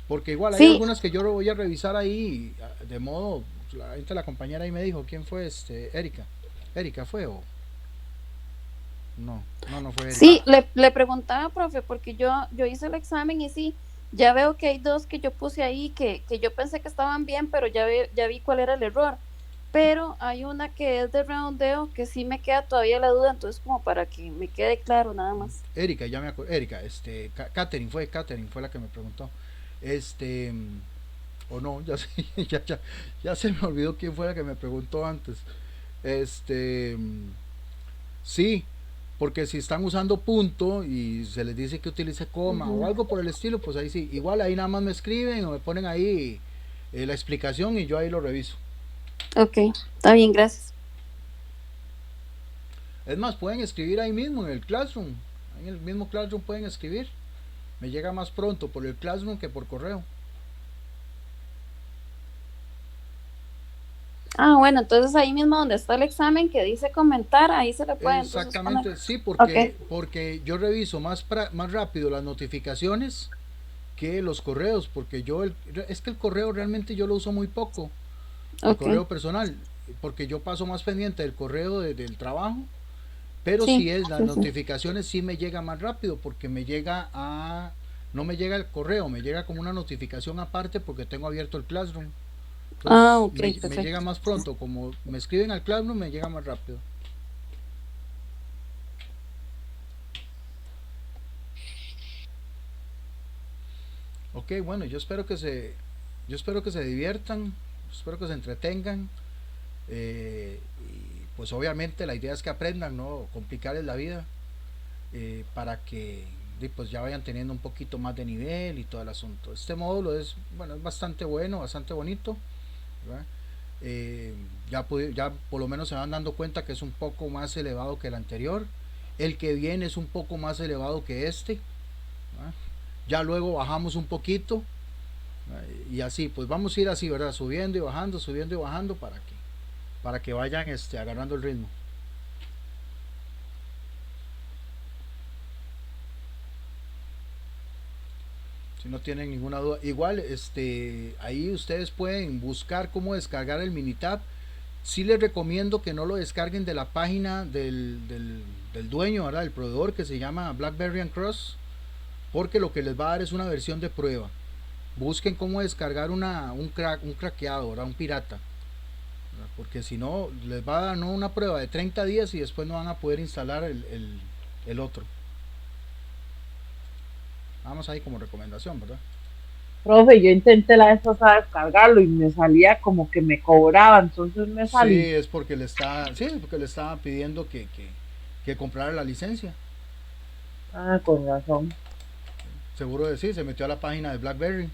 porque igual hay algunas que yo lo voy a revisar ahí, de modo, la compañera ahí me dijo, ¿quién fue? Erika fue o... No fue Erika. Sí, le preguntaba, profe, porque yo hice el examen y sí, ya veo que hay dos que yo puse ahí que yo pensé que estaban bien, pero ya vi cuál era el error. Pero hay una que es de redondeo que sí me queda todavía la duda, entonces como para que me quede claro nada más. Erika, ya me acuerdo, Erika, Katherine fue la que me preguntó. O no, ya se me olvidó quién fue la que me preguntó antes. Sí, porque si están usando punto y se les dice que utilice coma o algo por el estilo, pues ahí sí, igual ahí nada más me escriben o me ponen ahí la explicación y yo ahí lo reviso. Ok, está bien, gracias. Es más, pueden escribir ahí mismo en el Classroom, en el mismo Classroom pueden escribir. Me llega más pronto por el Classroom que por correo. Bueno, entonces ahí mismo donde está el examen que dice comentar, ahí se le puede. Exactamente, sí, porque yo reviso más rápido las notificaciones que los correos, porque es que el correo realmente yo lo uso muy poco, el correo personal, porque yo paso más pendiente del correo del trabajo, pero si es las notificaciones sí me llega más rápido, porque no me llega el correo, me llega como una notificación aparte porque tengo abierto el Classroom. Entonces, me llega más pronto, como me escriben al Classroom me llega más rápido. Ok, bueno, yo espero que se diviertan, espero que se entretengan, y pues obviamente la idea es que aprendan, no complicarles la vida, para que pues ya vayan teniendo un poquito más de nivel y todo el asunto. Este módulo es bastante bueno, bastante bonito, ¿verdad? Ya por lo menos se van dando cuenta que es un poco más elevado que el anterior. El que viene es un poco más elevado que este, ¿verdad? Ya luego bajamos un poquito, y así pues vamos a ir así, ¿verdad? Subiendo y bajando para que vayan agarrando el ritmo. Si no tienen ninguna duda, igual ahí ustedes pueden buscar cómo descargar el Minitab. Sí les recomiendo que no lo descarguen de la página del dueño, ¿verdad? El proveedor, que se llama BlackBerry and Cross, porque lo que les va a dar es una versión de prueba. Busquen cómo descargar un craqueado, ¿verdad? Un pirata, ¿verdad? Porque si no, les va a dar una prueba de 30 días y después no van a poder instalar el otro. Vamos ahí como recomendación, ¿verdad? Profe, yo intenté la vez pasada descargarlo y me salía como que me cobraba, entonces me salí. Sí, es porque le estaba pidiendo que comprara la licencia. Con razón. Seguro de sí, se metió a la página de BlackBerry,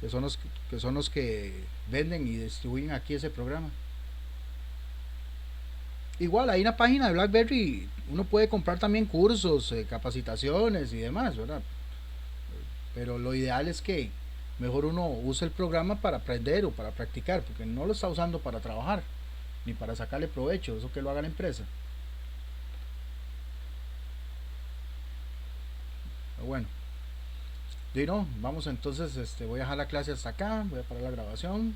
que son los que venden y distribuyen aquí ese programa. Igual hay una página de BlackBerry, uno puede comprar también cursos, capacitaciones y demás, ¿verdad? Pero lo ideal es que mejor uno use el programa para aprender o para practicar, porque no lo está usando para trabajar ni para sacarle provecho, eso que lo haga la empresa. Pero bueno, vamos entonces, voy a dejar la clase hasta acá, voy a parar la grabación.